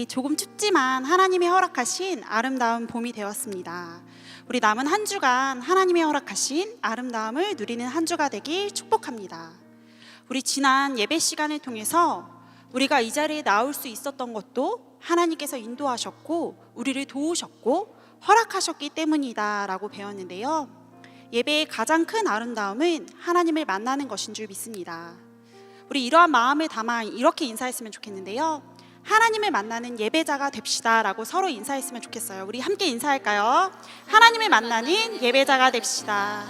조금 춥지만 하나님이 허락하신 아름다운 봄이 되었습니다. 우리 남은 한 주간 하나님이 허락하신 아름다움을 누리는 한 주가 되길 축복합니다. 우리 지난 예배 시간을 통해서 우리가 이 자리에 나올 수 있었던 것도 하나님께서 인도하셨고 우리를 도우셨고 허락하셨기 때문이다 라고 배웠는데요, 예배의 가장 큰 아름다움은 하나님을 만나는 것인 줄 믿습니다. 우리 이러한 마음을 담아 이렇게 인사했으면 좋겠는데요, 하나님을 만나는 예배자가 됩시다 라고 서로 인사했으면 좋겠어요. 우리 함께 인사할까요? 하나님을 만나는 예배자가 됩시다.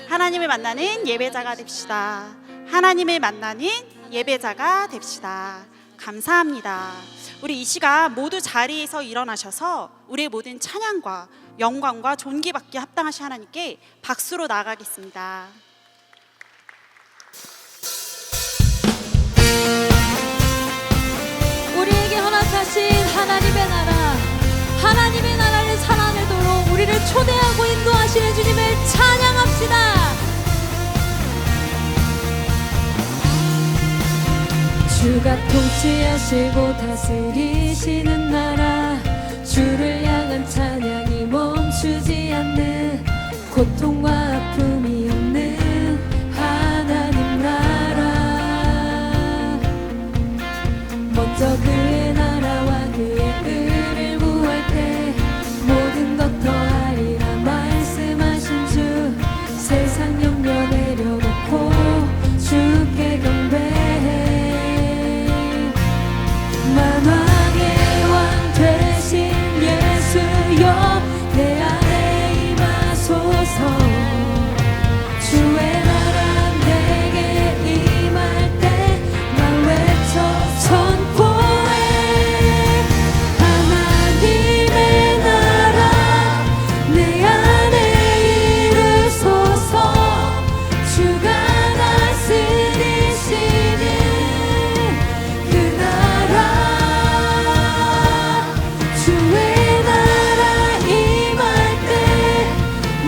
하나님을 만나는 예배자가 됩시다. 하나님을 만나는 예배자가 됩시다. 감사합니다. 우리 이 시간 모두 자리에서 일어나셔서 우리의 모든 찬양과 영광과 존귀받기에 합당하신 하나님께 박수로 나아가겠습니다. 우리에게 허락하신 하나님의 나라, 하나님의 나라를 살아내도록 우리를 초대하고 인도하시는 주님을 찬양합시다. 주가 통치하시고 다스리시는 나라, 주를 향한 찬양이 멈추지 않는, 고통과 아픔이 없는 하나님 나라. 먼저 그의 나라와 그의 의를 구할 때 모든 것 더하리라 말씀하신 주, 세상 염려 내려놓고 주께 경배해. 만왕의 왕 되신 예수여, 내 안에 임하소서. 주의 나라 내게 임할 때 나 외쳐 선포해. 하나님의 나라 내 안에 이루소서. 주가 다스리시는 그 나라, 주의 나라 임할 때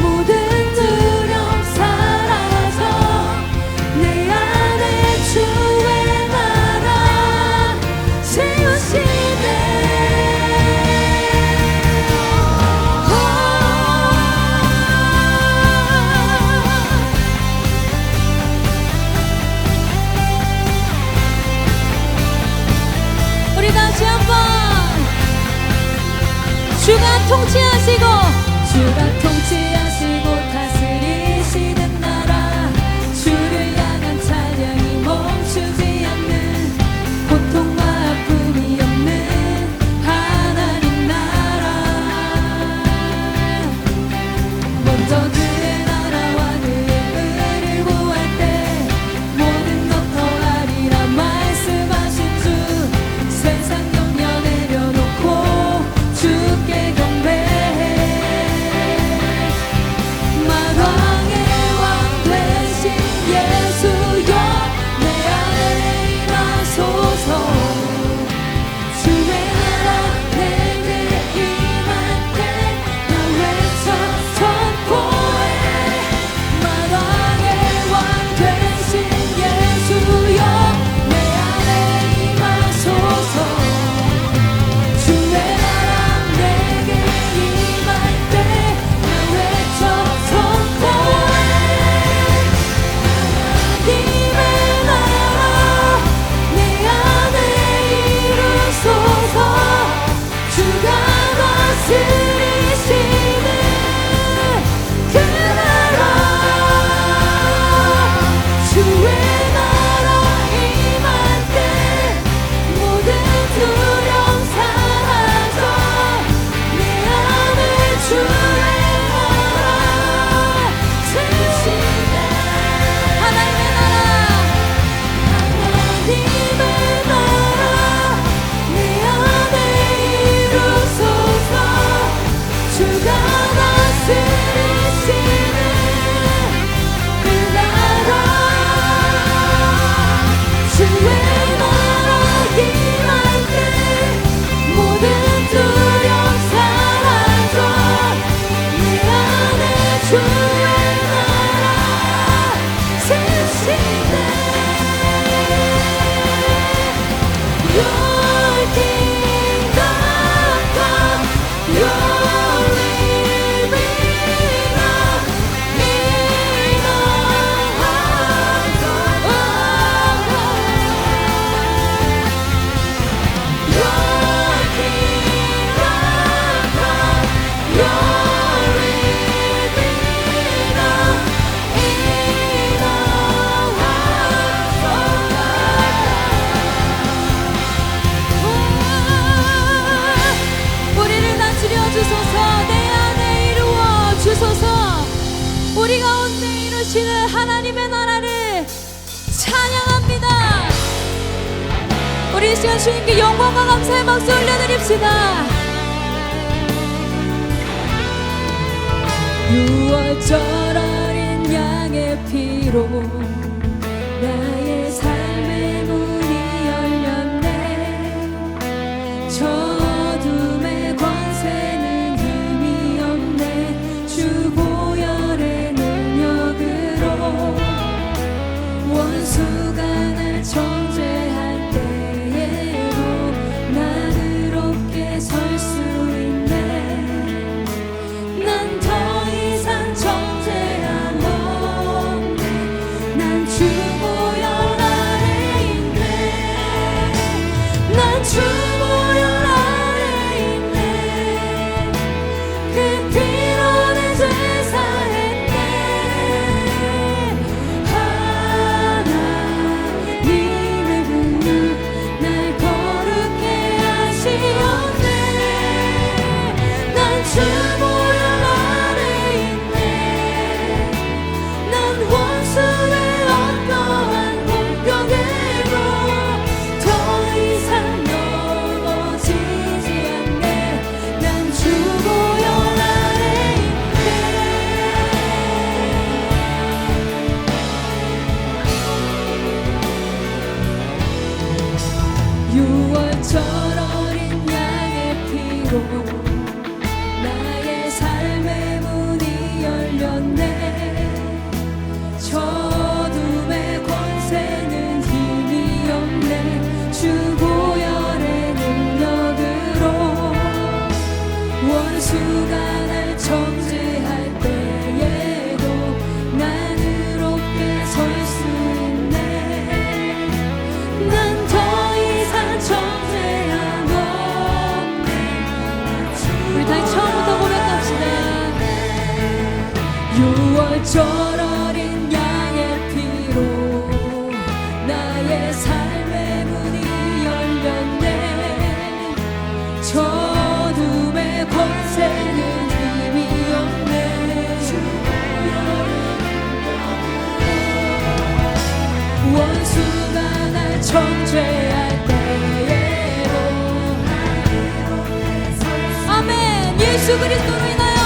모든 두려움 사라져. 내 안에 주의 나라 세우시네. 우리 다시 한번. 주가 통치하시고, 주가 통치하시고 다스리시는 나라, 주를 향한 찬양이 멈추지 않는, 고통과 아픔이 없는 하나님 나라. 먼저 그의 나라와 그의 의를 구할 때 모든 것 더하리라 말씀하신 주, 세상 염려 내려놓고 주께 경배해. 만왕의 왕 되신 예수여, 내 안에 임하소서. 주의 나라 내게 임할 때 나 외쳐 선포해. 만왕의 왕 되신 예수여, 내 안에 임하소서. 주의 나라 내게 임할 때 나 외쳐 선포해. 하나님의 나라 내 안에 이루소서. 주가 다스리시는 그 나라, 주의 나라 임할 때 모든 두려움 사라져. 내 안에 주의 나라 세우시네. 하나님의 나라, 하나님의 나라 내 안에 이루소서. 주가 다스리시는 그 나라, 주의 나라 임할 때 모든 두려움 사라져. 내 안에 주의 나라 세우시네. Your kingdom 이 시간 주님께 영광과 감사의 박수 올려드립시다. 6월절 어린 양의 피로 나의 삶의 문이 열렸네. 저 어둠의 권세는 힘이 없네. 주 보혈의 능력으로 원수가 날 정죄할 때에도 난 의롭게 설 수 있네. 난 더 이상 정죄함 없네. 난 주 보혈 아래 있네. 난 주 보혈 아래 있네. 그 피로 내 죄 사했네. 하나님의 분을 날 거룩해 하시었네. 난 주 보혈 아래 있네. 난 원수의 어떠한 공격에도 더 이상 넘어지지 않네. 난 주 보혈 아래 있네. 6월절 어린 양의 피로 나의 삶의 문이 열렸네. 저 어둠의 권세는 힘이 없네. 주 보혈의 능력으로 원수가 날 정죄할 때에도 난 의롭게 설 수 있네. 난 더 이상 정죄함 없네. 우리 다시 처음부터 고백합시다. 6월절 어린 양의 피로 나의 삶의 문이 열렸네. 저 어둠의 권세는 힘이 없네. 주 보혈의 능력으로 원수가 날 정죄할 때에도 아멘. 예수 그리스도로 인하여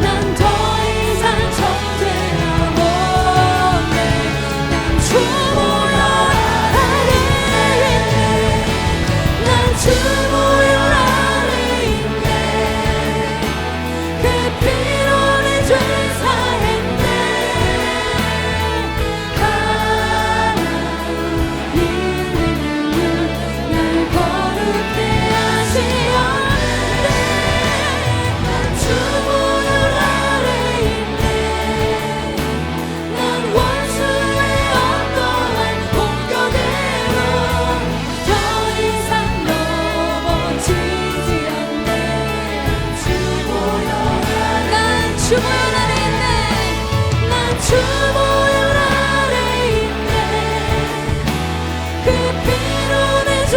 난 더 이상 정죄함 없네. 난 주 보혈 아래 있네. 난 주 보혈 아래 있네. 그 피로 내 죄 사했네. 하나님의 눈을 날 거룩해 하시었네. 난 주 보혈 아래 있네. 난 원수의 어떠한 공격에도 더 이상 넘어지지 않네. 주 보혈 난 주 보혈 아래 있네. 난 주 보혈 아래 있네. 그 피로 내 죄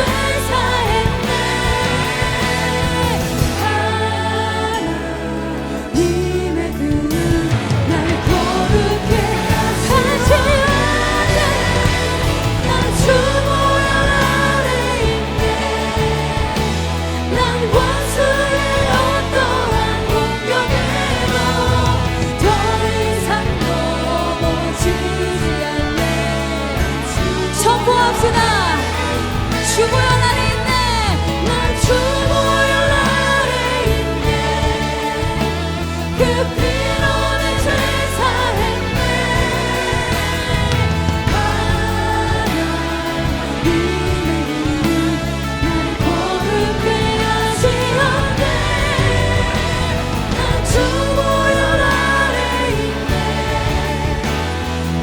사했네. 하나님의 그는 날 거룩해 하시었네. 난 주 보혈 아래 있네. 난 원수의 어떠한 공격에도 더 이상 넘어지지 않네. 선포합시다. 주 보혈 아래 있네. 난 주 보혈 아래 있네. 그 피로 내 죄 사했네. 하나님의 눈을 날 거룩해 하시었네. 난 주 보혈 아래 있네.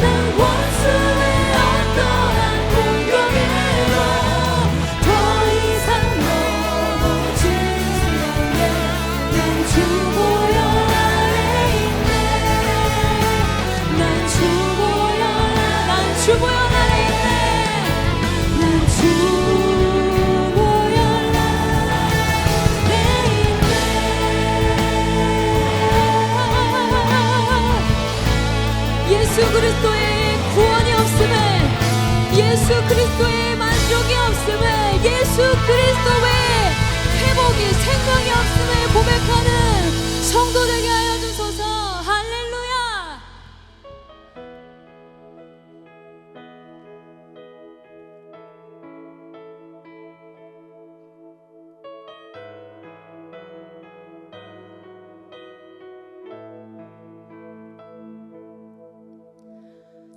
난 원수의 어떠한 공격에도 더 이상 넘어지지 않네. 난 주 보혈 아래 있네. 난 주 보혈 아래 있네. 난 주 보혈 아래 있네. 예수 그리스도의 구원이 없음을, 예수 그리스도의 만족이 없음을, 이 생명이 없음을 고백하는 성도 되게 하여 주소서. 할렐루야.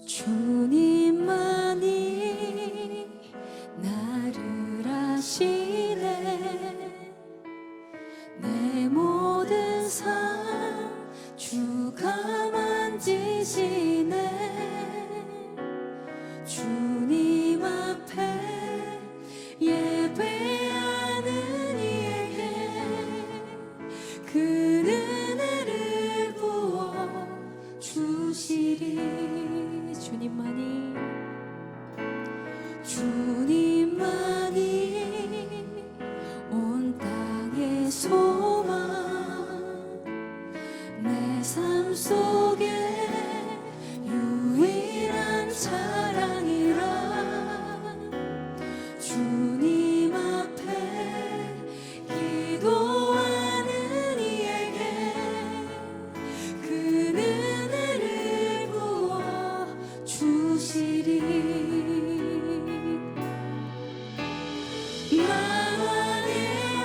주님만이 나를 아시네. 내 모든 삶 주가 만지시네. 주님 앞에 예배하는 이에게 그 은혜를 부어 주시리. 주님만이 온 땅의 소망, 내 삶 속에 유일한 자랑이라. 주님 앞에 기도하는 이에게 그 은혜를 부어 주시리. 만왕의 왕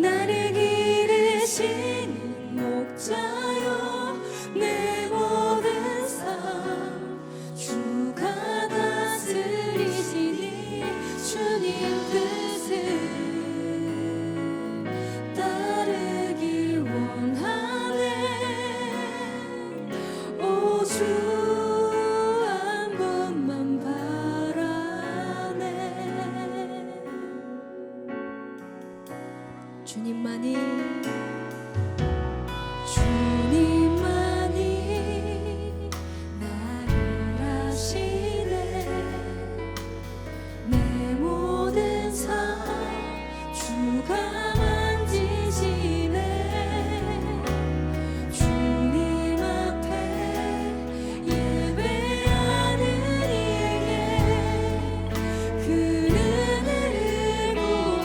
나를 기르시는 목자여, 내 모든 삶 주가 다스리시니 주님 뜻을 따르기 원하네. 오 주 한 번만 바라네. 주님만이 나를 아시네. 내 모든 삶 주가 만지시네. 주님 앞에 예배하는 이에게 그 은혜를 부어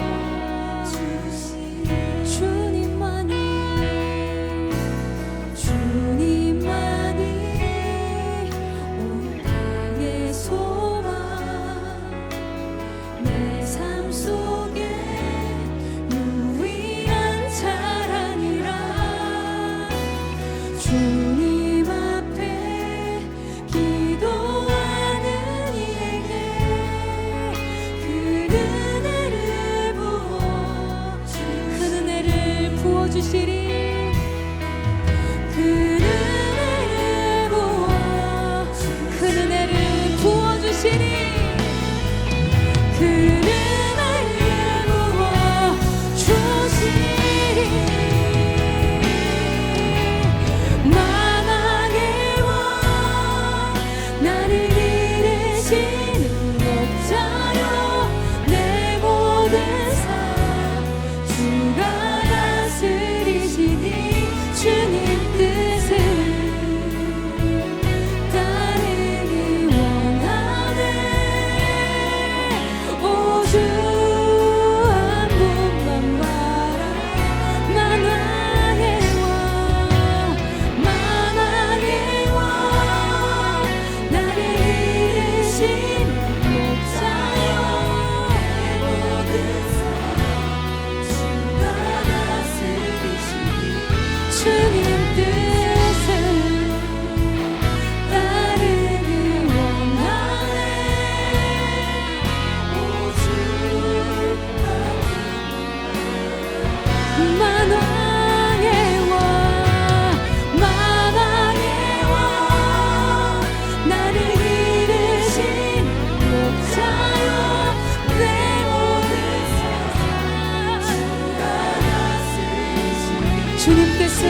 주시니. 주님만이 온 땅의 소망, 내 삶 속에 유일한 자랑이라. 주님 앞에 기도하는 이에게 그 은혜를 부어주시리. 그 은혜를 부어주시리. 그 은혜를 부어주시리. 만왕의 왕 나를 기르시는 목자여, 내 모든 삶 주가 다스리시니 주님 뜻을 따르기 원하네. 오 주 한 분만 바라. 만왕의 왕 나를 이르신 목자여, 내 모든 삶 주가 다스리시니 주님 뜻을 따르기 원하네. 오 주 만왕의 왕 나를 이르신 목자여, 내 모든 삶 주가 다스리시니 주님 뜻을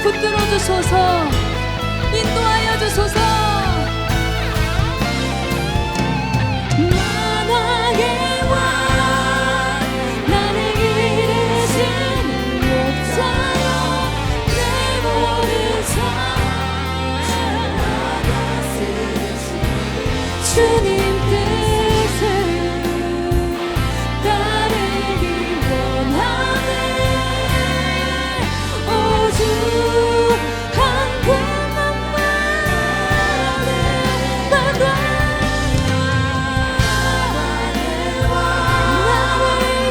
붙들어 주소서. 인도하여 주소서. 만왕의 왕 나를 이르시는 목자여 내 모든 삶 주님 뜻을 따르기 원하네. 오직 한 분만 말하네. 나를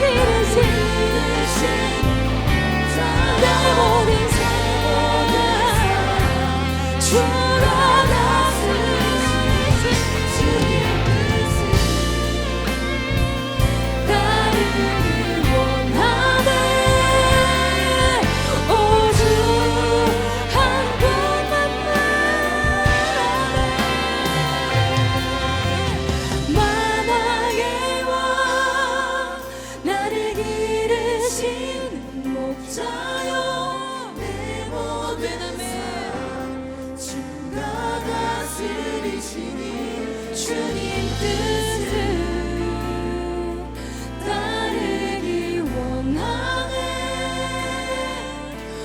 이르신 내 모든 삶 주가 다스리신 주님 뜻을 따르기 원하네. 오직 한 분만 말하네. 만왕의 왕 나를 기르시는 목자여 내 모든 삶 주가 다스리시니 주님 뜻을 따르기 원하네.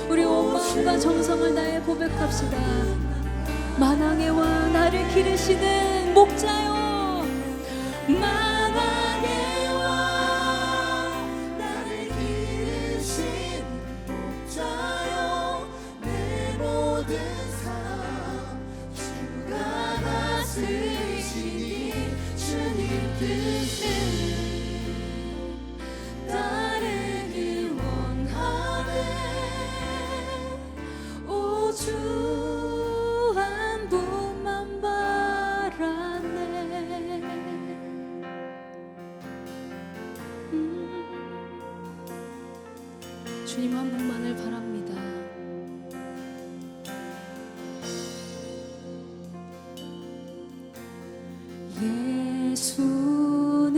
우리 온 마음과 정성을 다해 고백합시다. 만왕의 왕 나를 기르시는 목자여 만왕의 왕 나를 기르시는 목자여 내 모든 삶 주가 다스리시니 주님 뜻을 따르기 원하네. 오주 한 분만 바라네. 주님 한 분만을 바랍니다.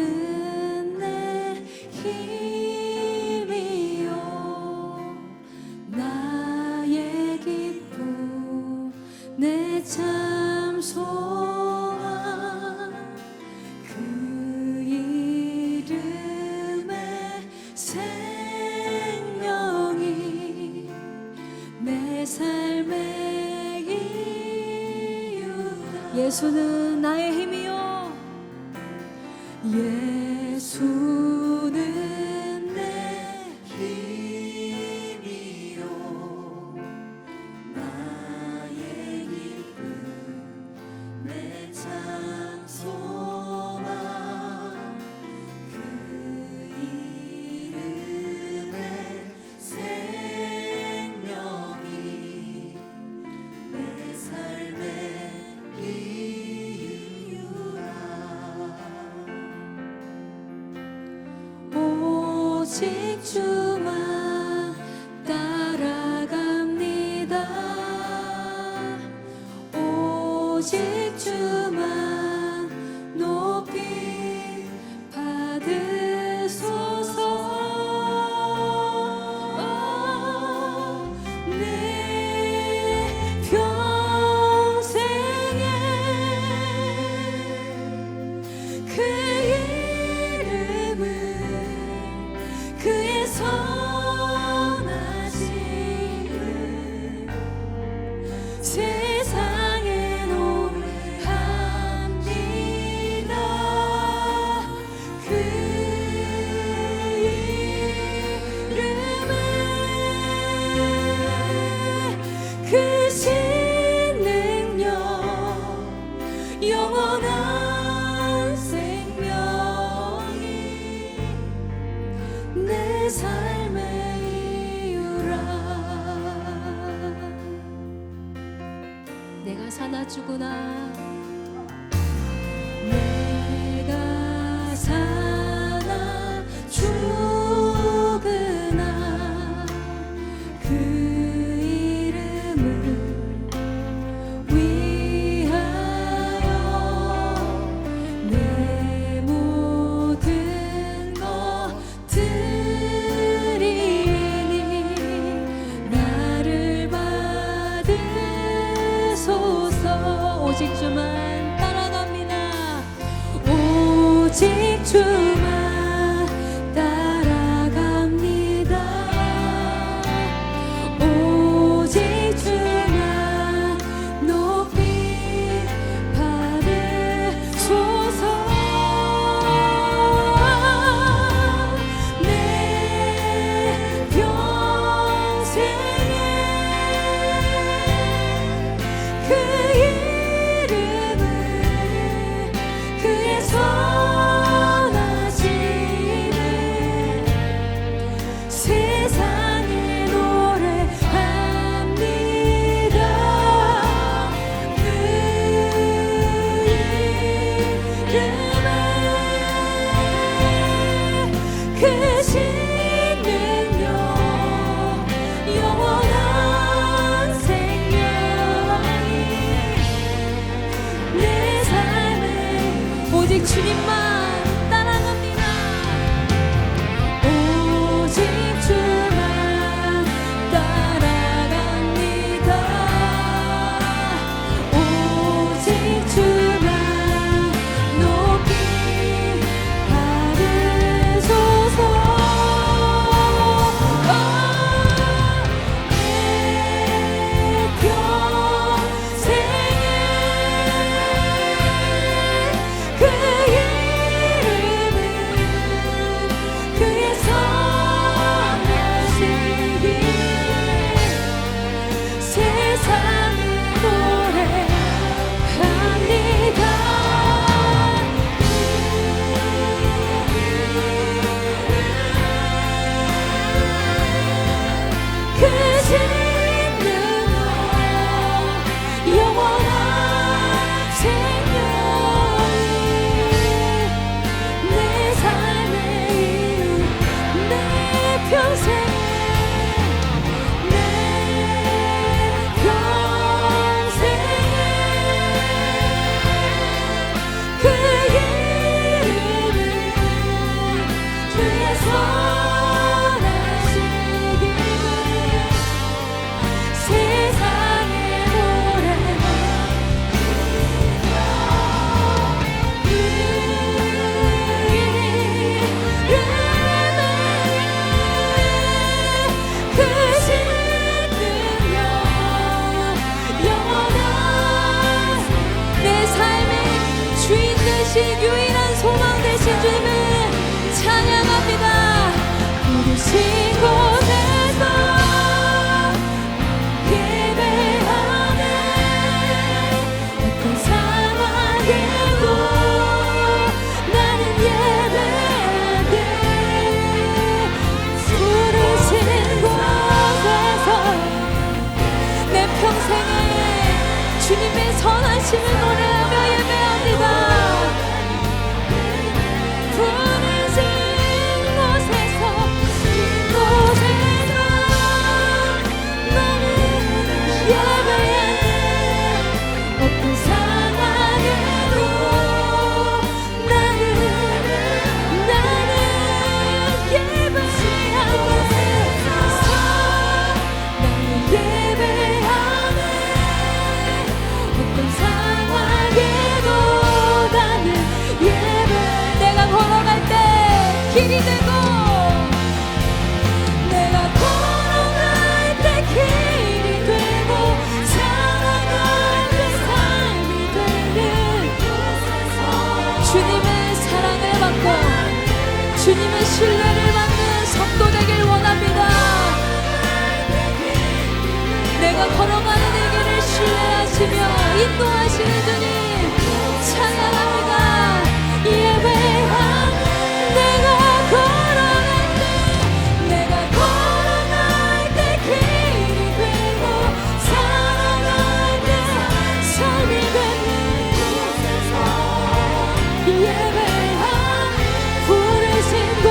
예수는 내 힘이요 나의 기쁨 내 참 소망 그 이름의 생명이 내 삶의 이유다. 예수는 나의 힘이요 예수는 내 힘이요 나의 기쁨 내 참 소망 그 이름의 생명이 내 삶의 이유라. 오직 주만 따라갑니다. 오직 주만 높이 받으소서. 내 평생에 그 이름을 그의 선하심을 세상에 노래합니다. 그 이름에 그 신능력 영원한 생명이 내 삶의 이유라. 내가 사나 죽으나 내가 사나 죽으나 그 이름을 위하여 내 모든 것 드리니 나를 주만 따라갑니다. 오직 주만 높이 받으소서. 내 평생에 그 이름을 그의 선하심을 세상에 노래합니다. 그 이름을 크신 능력 영원한 생명이 내 삶에 오직 주님만 따라갑니다. 오직 주만 따라갑니다. 오직 주만 높이 받으소서. 내 평생에 그 이름을 그의 선하시길 세상에 노래합니다. 크신 능력 영원한 생명이 내 삶의 내 평생에 내 평생에 그 이름을 주의 선하시길 세상에 내 삶의 주인 되신 유일한 소망 되신 주님을 찬양합니다. 부르신 곳에서 예배하네. 어떤 상황에도 나는 예배하네. 부르신 곳에서 내 평생에 주님의 선하심을 노래하며 예배합니다. 부르신 곳에서 나는 예배하네. 어떤 상황에도 나는 예배하네. 나는 예배하네. 어떤 상황에도 나는 예배. 내가 걸어갈 때 길이 되고 내가 걸어갈 때 길이 되고 살아갈 때 삶이 되는 주님의 사랑을 받고 주님의 신뢰를 받는 성도 되길 원합니다. 내가 걸어가는 이 길을 신뢰하시며 인도하시는 주님 찬양합니다. 예배하네. 내가 걸어갈 때 길이 되고 살아갈 때 삶이 되는 예배하네. 부르신 곳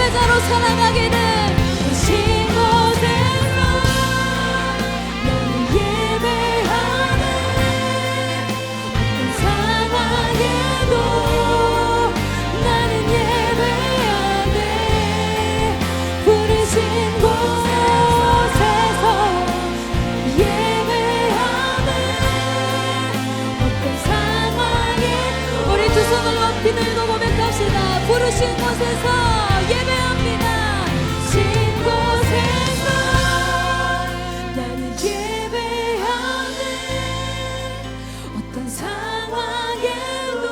예배자로 살아가기를 부르신 곳에서 나는 예배하네. 어떤 상황에도 나는 예배하네. 부르신 곳에서 예배하네. 어떤 상황에 우리 두 손을 높이 들고 고백합시다. 부르신 곳에서 예배합니다. 부르신 곳에서 나는 예배하네. 어떤 상황에도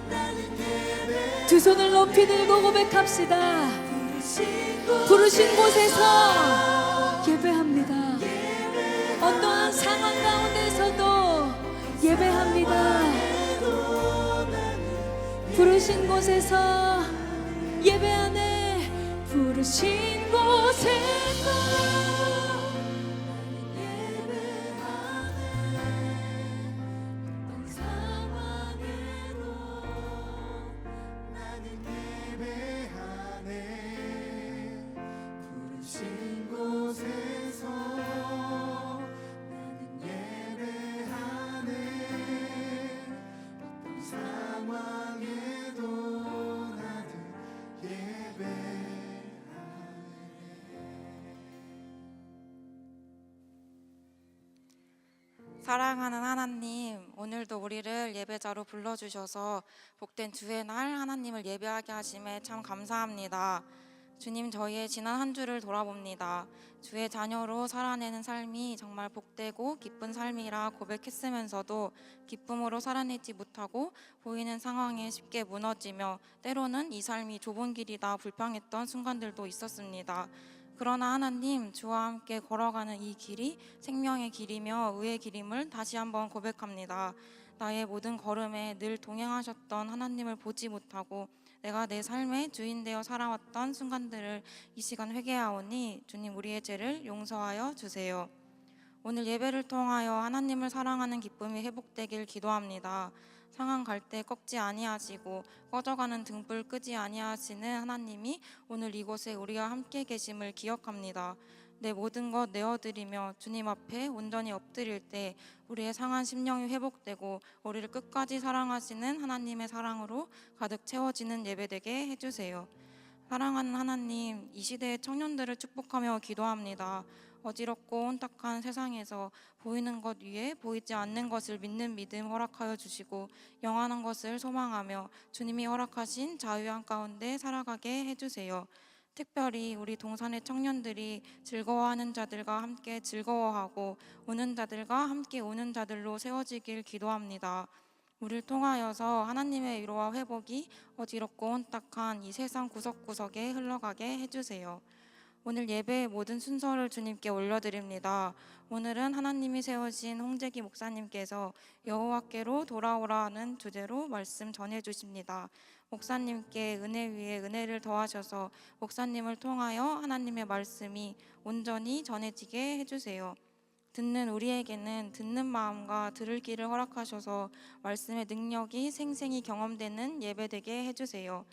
나는 예배. 두 손을 높이 들고 고백합시다. 부르신 곳에서 예배합니다. 어떠한 상황 가운데서도 예배합니다. 부르신 곳에서 예배하네. 부르신 곳에서 예배하네. 어떤 상황에도 나는 예배하네. 부르신 곳에서 나는 예배하네. 어떤 상황에도 나는 예배하네. 사랑하는 하나님, 오늘도 우리를 예배자로 불러주셔서 복된 주의 날 하나님을 예배하게 하심에 참 감사합니다. 주님, 저희의 지난 한 주를 돌아봅니다. 주의 자녀로 살아내는 삶이 정말 복되고 기쁜 삶이라 고백했으면서도 기쁨으로 살아내지 못하고 보이는 상황에 쉽게 무너지며 때로는 이 삶이 좁은 길이다 불평했던 순간들도 있었습니다. 그러나 하나님, 주와 함께 걸어가는 이 길이 생명의 길이며 의의 길임을 다시 한번 고백합니다. 나의 모든 걸음에 늘 동행하셨던 하나님을 보지 못하고 내가 내 삶의 주인 되어 살아왔던 순간들을 이 시간 회개하오니 주님, 우리의 죄를 용서하여 주세요. 오늘 예배를 통하여 하나님을 사랑하는 기쁨이 회복되길 기도합니다. 상한 갈 때 꺾지 아니하시고 꺼져가는 등불 끄지 아니하시는 하나님이 오늘 이곳에 우리와 함께 계심을 기억합니다. 내 모든 것 내어드리며 주님 앞에 온전히 엎드릴 때 우리의 상한 심령이 회복되고 우리를 끝까지 사랑하시는 하나님의 사랑으로 가득 채워지는 예배되게 해주세요. 사랑하는 하나님, 이 시대의 청년들을 축복하며 기도합니다. 어지럽고 혼탁한 세상에서 보이는 것 위에 보이지 않는 것을 믿는 믿음 허락하여 주시고 영원한 것을 소망하며 주님이 허락하신 자유한 가운데 살아가게 해주세요. 특별히 우리 동산의 청년들이 즐거워하는 자들과 함께 즐거워하고 우는 자들과 함께 우는 자들로 세워지길 기도합니다. 우리를 통하여서 하나님의 위로와 회복이 어지럽고 혼탁한 이 세상 구석구석에 흘러가게 해주세요. 오늘 예배의 모든 순서를 주님께 올려드립니다. 오늘은 하나님이 세우신 홍재기 목사님께서 여호와께로 돌아오라는 주제로 말씀 전해주십니다. 목사님께 은혜 위에 은혜를 더하셔서 목사님을 통하여 하나님의 말씀이 온전히 전해지게 해주세요. 듣는 우리에게는 듣는 마음과 들을 길을 허락하셔서 말씀의 능력이 생생히 경험되는 예배되게 해주세요.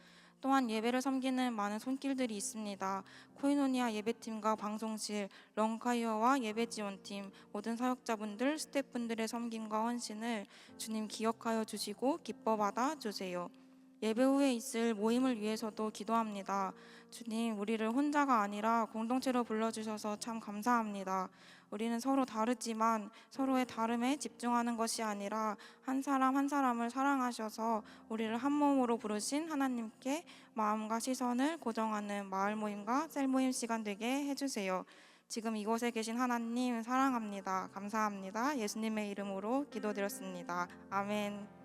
또한 예배를 섬기는 많은 손길들이 있습니다. 코이노니아 예배팀과 방송실, 런카이어와 예배지원팀, 모든 사역자분들, 스태프분들의 섬김과 헌신을 주님 기억하여 주시고 기뻐 받아 주세요. 예배 후에 있을 모임을 위해서도 기도합니다. 주님, 우리를 혼자가 아니라 공동체로 불러주셔서 참 감사합니다. 우리는 서로 다르지만 서로의 다름에 집중하는 것이 아니라 한 사람 한 사람을 사랑하셔서 우리를 한 몸으로 부르신 하나님께 마음과 시선을 고정하는 마을 모임과 셀 모임 시간 되게 해주세요. 지금 이곳에 계신 하나님 사랑합니다. 감사합니다. 예수님의 이름으로 기도드렸습니다. 아멘.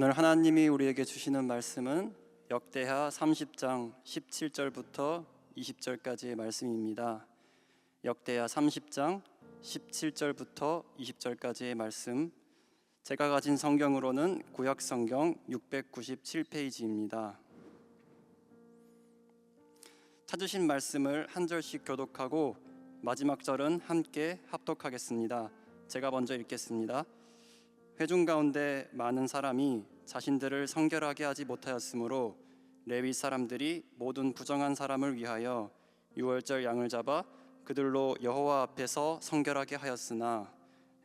오늘 하나님이 우리에게 주시는 말씀은 역대하 30장 17절부터 20절까지의 말씀입니다. 역대하 30장 17절부터 20절까지의 말씀, 제가 가진 성경으로는 구약 성경 697페이지입니다. 찾으신 말씀을 한 절씩 교독하고 마지막 절은 함께 합독하겠습니다. 제가 먼저 읽겠습니다. 회중 가운데 많은 사람이 자신들을 성결하게 하지 못하였으므로 레위 사람들이 모든 부정한 사람을 위하여 유월절 양을 잡아 그들로 여호와 앞에서 성결하게 하였으나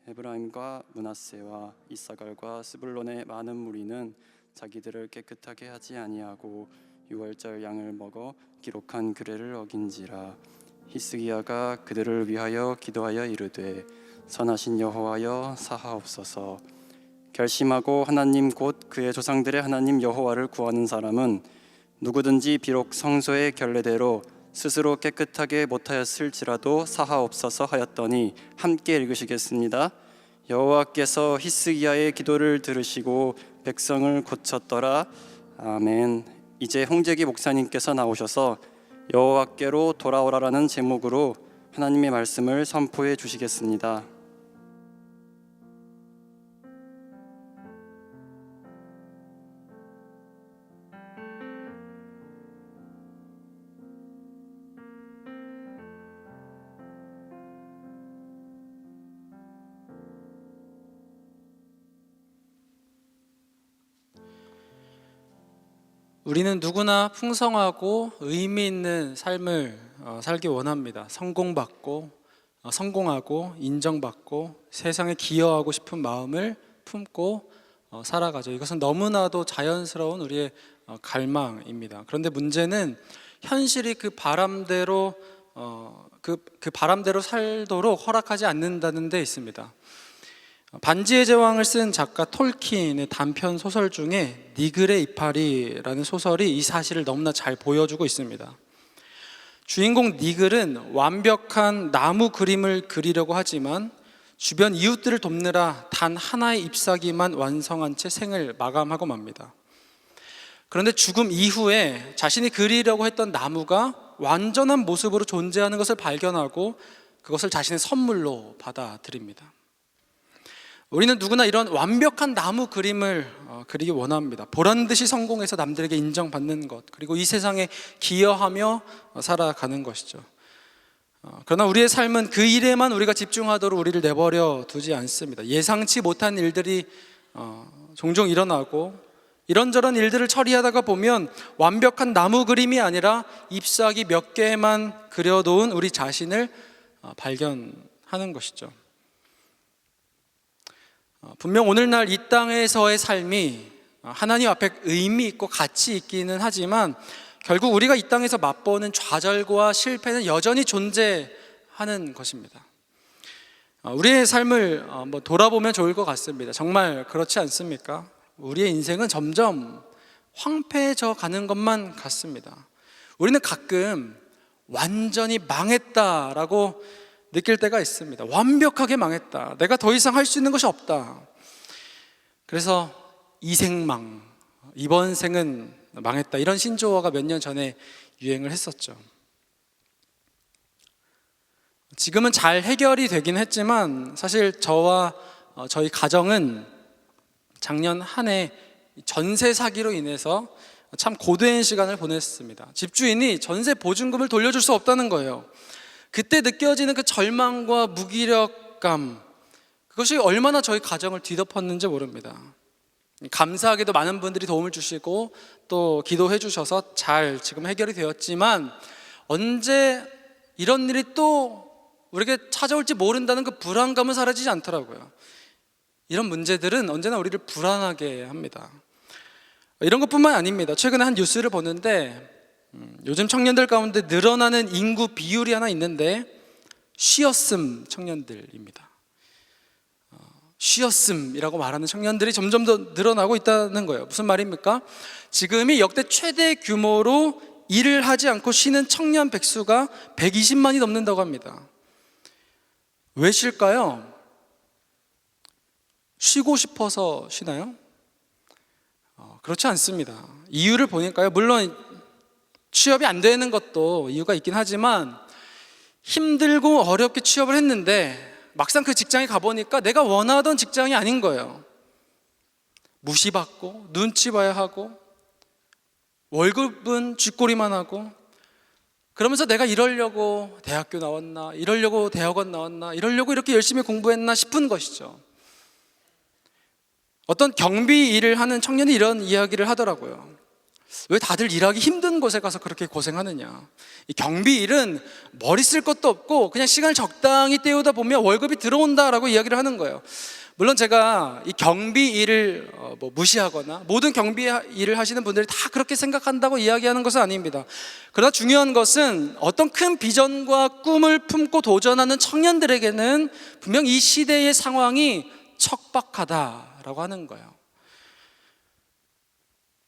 에브라임과 므낫세와 이사갈과 스불론의 많은 무리는 자기들을 깨끗하게 하지 아니하고 유월절 양을 먹어 기록한 규례를 어긴지라. 히스기야가 그들을 위하여 기도하여 이르되 선하신 여호와여 사하옵소서. 결심하고 하나님 곧 그의 조상들의 하나님 여호와를 구하는 사람은 누구든지 비록 성소의 결례대로 스스로 깨끗하게 못하였을지라도 사하옵소서 하였더니 함께 읽으시겠습니다. 여호와께서 히스기야의 기도를 들으시고 백성을 고쳤더라. 아멘. 이제 홍재기 목사님께서 나오셔서 여호와께로 돌아오라라는 제목으로 하나님의 말씀을 선포해 주시겠습니다. 우리는 누구나 풍성하고 의미 있는 삶을 살기 원합니다. 성공받고 성공하고 인정받고 세상에 기여하고 싶은 마음을 품고 살아가죠. 이것은 너무나도 자연스러운 우리의 갈망입니다. 그런데 문제는 현실이 그 바람대로 살도록 허락하지 않는다는 데 있습니다. 반지의 제왕을 쓴 작가 톨킨의 단편 소설 중에 니글의 이파리라는 소설이 이 사실을 너무나 잘 보여주고 있습니다. 주인공 니글은 완벽한 나무 그림을 그리려고 하지만 주변 이웃들을 돕느라 단 하나의 잎사귀만 완성한 채 생을 마감하고 맙니다. 그런데 죽음 이후에 자신이 그리려고 했던 나무가 완전한 모습으로 존재하는 것을 발견하고 그것을 자신의 선물로 받아들입니다. 우리는 누구나 이런 완벽한 나무 그림을 그리기 원합니다. 보란듯이 성공해서 남들에게 인정받는 것, 그리고 이 세상에 기여하며 살아가는 것이죠. 그러나 우리의 삶은 그 일에만 우리가 집중하도록 우리를 내버려 두지 않습니다. 예상치 못한 일들이 종종 일어나고 이런저런 일들을 처리하다가 보면 완벽한 나무 그림이 아니라 잎사귀 몇 개만 그려놓은 우리 자신을 발견하는 것이죠. 분명 오늘날 이 땅에서의 삶이 하나님 앞에 의미 있고 가치 있기는 하지만 결국 우리가 이 땅에서 맛보는 좌절과 실패는 여전히 존재하는 것입니다. 우리의 삶을 돌아보면 좋을 것 같습니다. 정말 그렇지 않습니까? 우리의 인생은 점점 황폐해져 가는 것만 같습니다. 우리는 가끔 완전히 망했다라고 느낄 때가 있습니다. 완벽하게 망했다. 내가 더 이상 할 수 있는 것이 없다. 그래서 이생망, 이번 생은 망했다, 이런 신조어가 몇 년 전에 유행을 했었죠. 지금은 잘 해결이 되긴 했지만 사실 저와 저희 가정은 작년 한 해 전세 사기로 인해서 참 고된 시간을 보냈습니다. 집주인이 전세 보증금을 돌려줄 수 없다는 거예요. 그때 느껴지는 그 절망과 무기력감, 그것이 얼마나 저희 가정을 뒤덮었는지 모릅니다. 감사하게도 많은 분들이 도움을 주시고 또 기도해 주셔서 잘 지금 해결이 되었지만 언제 이런 일이 또 우리에게 찾아올지 모른다는 그 불안감은 사라지지 않더라고요. 이런 문제들은 언제나 우리를 불안하게 합니다. 이런 것뿐만 아닙니다. 최근에 한 뉴스를 보는데 요즘 청년들 가운데 늘어나는 인구 비율이 하나 있는데 쉬었음 청년들입니다. 쉬었음이라고 말하는 청년들이 점점 더 늘어나고 있다는 거예요. 무슨 말입니까? 지금이 역대 최대 규모로 일을 하지 않고 쉬는 청년 백수가 120만이 넘는다고 합니다. 왜 쉴까요? 쉬고 싶어서 쉬나요? 그렇지 않습니다. 이유를 보니까요, 물론 취업이 안 되는 것도 이유가 있긴 하지만 힘들고 어렵게 취업을 했는데 막상 그 직장에 가보니까 내가 원하던 직장이 아닌 거예요. 무시받고 눈치 봐야 하고 월급은 쥐꼬리만 하고, 그러면서 내가 이러려고 대학교 나왔나, 이러려고 대학원 나왔나, 이러려고 이렇게 열심히 공부했나 싶은 것이죠. 어떤 경비 일을 하는 청년이 이런 이야기를 하더라고요. 왜 다들 일하기 힘든 곳에 가서 그렇게 고생하느냐. 이 경비 일은 머리 쓸 것도 없고 그냥 시간을 적당히 때우다 보면 월급이 들어온다라고 이야기를 하는 거예요. 물론 제가 이 경비 일을 무시하거나 모든 경비 일을 하시는 분들이 다 그렇게 생각한다고 이야기하는 것은 아닙니다. 그러나 중요한 것은 어떤 큰 비전과 꿈을 품고 도전하는 청년들에게는 분명 이 시대의 상황이 척박하다라고 하는 거예요.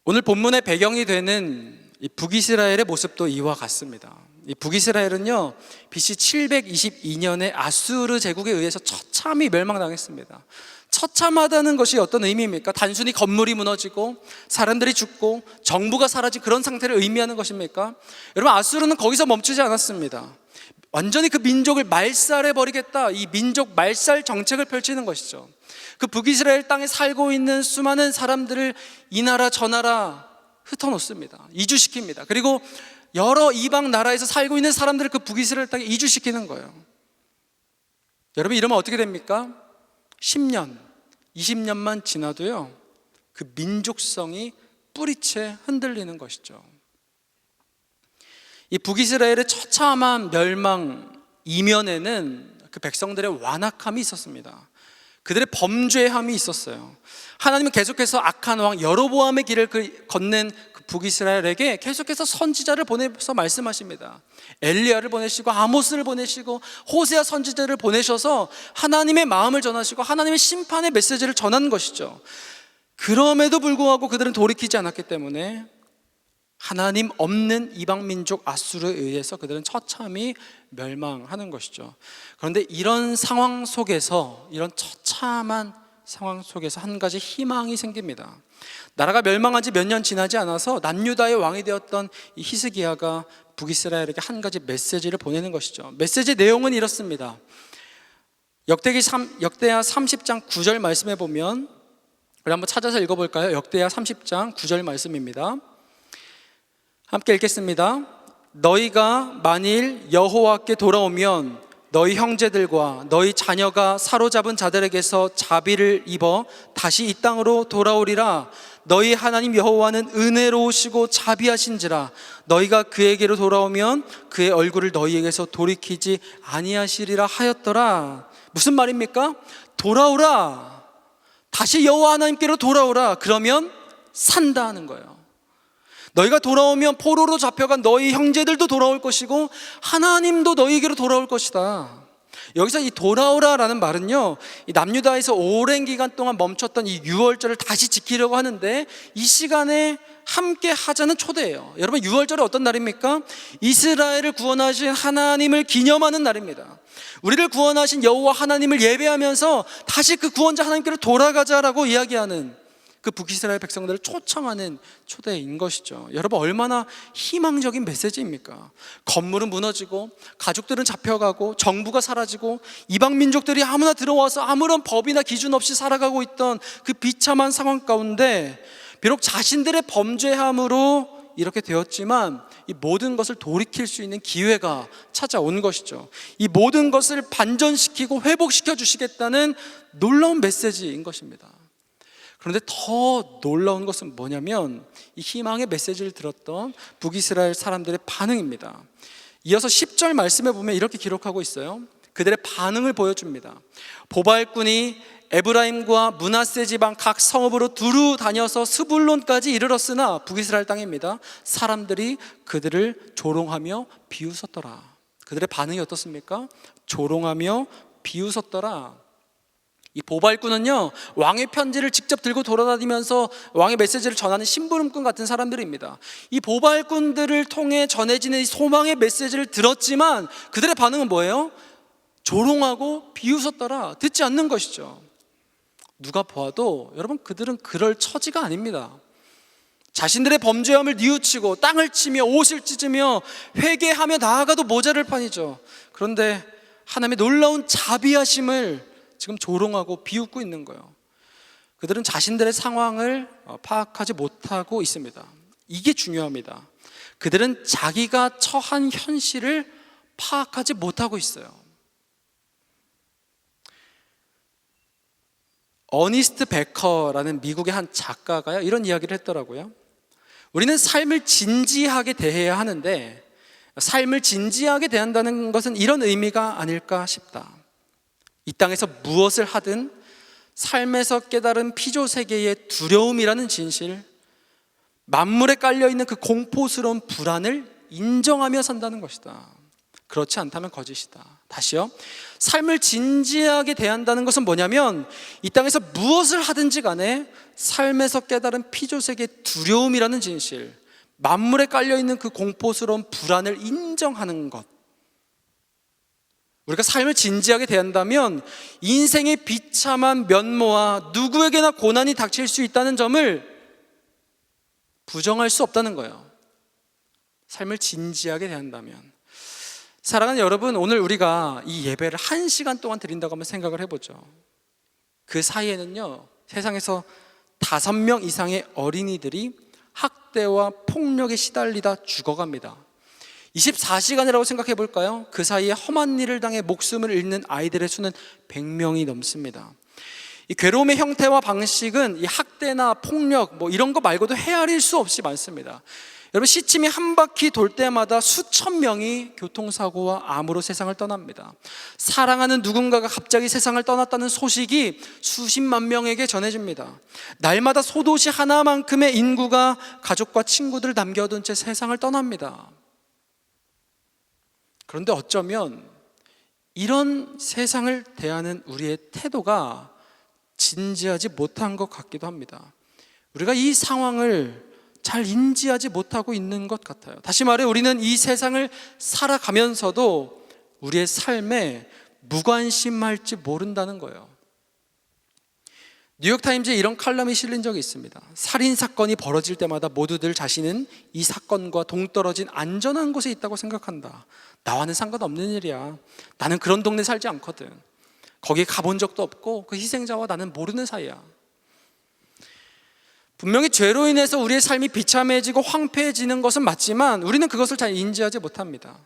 오늘 본문의 배경이 되는 이 북이스라엘의 모습도 이와 같습니다. 이 북이스라엘은요, BC 722년에 아수르 제국에 의해서 처참히 멸망당했습니다. 처참하다는 것이 어떤 의미입니까? 단순히 건물이 무너지고 사람들이 죽고 정부가 사라진 그런 상태를 의미하는 것입니까? 여러분, 아수르는 거기서 멈추지 않았습니다. 완전히 그 민족을 말살해버리겠다, 이 민족 말살 정책을 펼치는 것이죠. 그 북이스라엘 땅에 살고 있는 수많은 사람들을 이 나라 저 나라 흩어놓습니다. 이주시킵니다. 그리고 여러 이방 나라에서 살고 있는 사람들을 그 북이스라엘 땅에 이주시키는 거예요. 여러분, 이러면 어떻게 됩니까? 10년, 20년만 지나도요, 그 민족성이 뿌리채 흔들리는 것이죠. 이 북이스라엘의 처참한 멸망 이면에는 그 백성들의 완악함이 있었습니다. 그들의 범죄함이 있었어요. 하나님은 계속해서 악한 왕 여로보암의 길을 걷는 그 북이스라엘에게 계속해서 선지자를 보내서 말씀하십니다. 엘리야를 보내시고 아모스를 보내시고 호세아 선지자를 보내셔서 하나님의 마음을 전하시고 하나님의 심판의 메시지를 전하는 것이죠. 그럼에도 불구하고 그들은 돌이키지 않았기 때문에 하나님 없는 이방 민족 아수르에 의해서 그들은 처참히 멸망하는 것이죠. 그런데 이런 상황 속에서, 이런 처참한 상황 속에서 한 가지 희망이 생깁니다. 나라가 멸망한 지 몇 년 지나지 않아서 남유다의 왕이 되었던 이 히스기야가 북이스라엘에게 한 가지 메시지를 보내는 것이죠. 메시지 내용은 이렇습니다. 역대하 30장 9절 말씀에 보면, 우리 한번 찾아서 읽어볼까요? 역대하 30장 9절 말씀입니다. 함께 읽겠습니다. 너희가 만일 여호와께 돌아오면 너희 형제들과 너희 자녀가 사로잡은 자들에게서 자비를 입어 다시 이 땅으로 돌아오리라. 너희 하나님 여호와는 은혜로우시고 자비하신지라. 너희가 그에게로 돌아오면 그의 얼굴을 너희에게서 돌이키지 아니하시리라 하였더라. 무슨 말입니까? 돌아오라. 다시 여호와 하나님께로 돌아오라. 그러면 산다 하는 거예요. 너희가 돌아오면 포로로 잡혀간 너희 형제들도 돌아올 것이고 하나님도 너희에게로 돌아올 것이다. 여기서 이 돌아오라라는 말은요, 이 남유다에서 오랜 기간 동안 멈췄던 이 유월절을 다시 지키려고 하는데 이 시간에 함께 하자는 초대예요. 여러분, 유월절은 어떤 날입니까? 이스라엘을 구원하신 하나님을 기념하는 날입니다. 우리를 구원하신 여호와 하나님을 예배하면서 다시 그 구원자 하나님께로 돌아가자라고 이야기하는, 그 북이스라엘 백성들을 초청하는 초대인 것이죠. 여러분, 얼마나 희망적인 메시지입니까? 건물은 무너지고 가족들은 잡혀가고 정부가 사라지고 이방 민족들이 아무나 들어와서 아무런 법이나 기준 없이 살아가고 있던 그 비참한 상황 가운데 비록 자신들의 범죄함으로 이렇게 되었지만 이 모든 것을 돌이킬 수 있는 기회가 찾아온 것이죠. 이 모든 것을 반전시키고 회복시켜 주시겠다는 놀라운 메시지인 것입니다. 그런데 더 놀라운 것은 뭐냐면 이 희망의 메시지를 들었던 북이스라엘 사람들의 반응입니다. 이어서 10절 말씀에 보면 이렇게 기록하고 있어요. 그들의 반응을 보여줍니다. 보발꾼이 에브라임과 므낫세 지방 각 성읍으로 두루 다녀서 스불론까지 이르렀으나, 북이스라엘 땅입니다, 사람들이 그들을 조롱하며 비웃었더라. 그들의 반응이 어떻습니까? 조롱하며 비웃었더라. 이 보발꾼은요, 왕의 편지를 직접 들고 돌아다니면서 왕의 메시지를 전하는 심부름꾼 같은 사람들입니다. 이 보발꾼들을 통해 전해지는 이 소망의 메시지를 들었지만 그들의 반응은 뭐예요? 조롱하고 비웃었더라. 듣지 않는 것이죠. 누가 보아도 여러분, 그들은 그럴 처지가 아닙니다. 자신들의 범죄함을 뉘우치고 땅을 치며 옷을 찢으며 회개하며 나아가도 모자랄 판이죠. 그런데 하나님의 놀라운 자비하심을 지금 조롱하고 비웃고 있는 거예요. 그들은 자신들의 상황을 파악하지 못하고 있습니다. 이게 중요합니다. 그들은 자기가 처한 현실을 파악하지 못하고 있어요. 어니스트 베커라는 미국의 한 작가가요, 이런 이야기를 했더라고요. 우리는 삶을 진지하게 대해야 하는데 삶을 진지하게 대한다는 것은 이런 의미가 아닐까 싶다. 이 땅에서 무엇을 하든 삶에서 깨달은 피조세계의 두려움이라는 진실, 만물에 깔려있는 그 공포스러운 불안을 인정하며 산다는 것이다. 그렇지 않다면 거짓이다. 다시요. 삶을 진지하게 대한다는 것은 뭐냐면 이 땅에서 무엇을 하든지 간에 삶에서 깨달은 피조세계의 두려움이라는 진실, 만물에 깔려있는 그 공포스러운 불안을 인정하는 것. 우리가 삶을 진지하게 대한다면 인생의 비참한 면모와 누구에게나 고난이 닥칠 수 있다는 점을 부정할 수 없다는 거예요. 삶을 진지하게 대한다면. 사랑하는 여러분, 오늘 우리가 이 예배를 1시간 동안 드린다고 한번 생각을 해보죠. 그 사이에는요, 세상에서 5명 이상의 어린이들이 학대와 폭력에 시달리다 죽어갑니다. 24시간이라고 생각해 볼까요? 그 사이에 험한 일을 당해 목숨을 잃는 아이들의 수는 100명이 넘습니다. 이 괴로움의 형태와 방식은 이 학대나 폭력 이런 거 말고도 헤아릴 수 없이 많습니다. 여러분, 시침이 한 바퀴 돌 때마다 수천 명이 교통사고와 암으로 세상을 떠납니다. 사랑하는 누군가가 갑자기 세상을 떠났다는 소식이 수십만 명에게 전해집니다. 날마다 소도시 하나만큼의 인구가 가족과 친구들을 남겨둔 채 세상을 떠납니다. 그런데 어쩌면 이런 세상을 대하는 우리의 태도가 진지하지 못한 것 같기도 합니다. 우리가 이 상황을 잘 인지하지 못하고 있는 것 같아요. 다시 말해, 우리는 이 세상을 살아가면서도 우리의 삶에 무관심할지 모른다는 거예요. 뉴욕타임즈에 이런 칼럼이 실린 적이 있습니다. 살인사건이 벌어질 때마다 모두들 자신은 이 사건과 동떨어진 안전한 곳에 있다고 생각한다. 나와는 상관없는 일이야. 나는 그런 동네 살지 않거든. 거기에 가본 적도 없고 그 희생자와 나는 모르는 사이야. 분명히 죄로 인해서 우리의 삶이 비참해지고 황폐해지는 것은 맞지만 우리는 그것을 잘 인지하지 못합니다.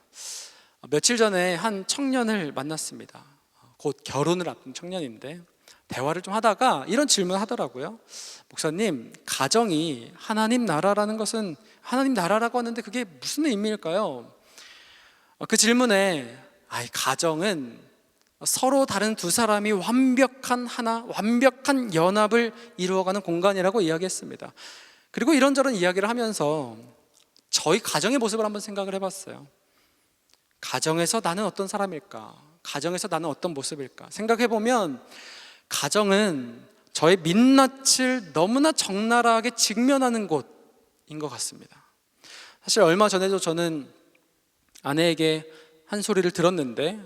며칠 전에 한 청년을 만났습니다. 곧 결혼을 앞둔 청년인데 대화를 좀 하다가 이런 질문을 하더라고요. 목사님, 가정이 하나님 나라라는 것은, 하나님 나라라고 하는데 그게 무슨 의미일까요? 그 질문에 가정은 서로 다른 두 사람이 완벽한 하나, 완벽한 연합을 이루어가는 공간이라고 이야기했습니다. 그리고 이런저런 이야기를 하면서 저희 가정의 모습을 한번 생각을 해봤어요. 가정에서 나는 어떤 사람일까? 가정에서 나는 어떤 모습일까? 생각해보면 가정은 저의 민낯을 너무나 적나라하게 직면하는 곳인 것 같습니다. 사실 얼마 전에도 저는 아내에게 한 소리를 들었는데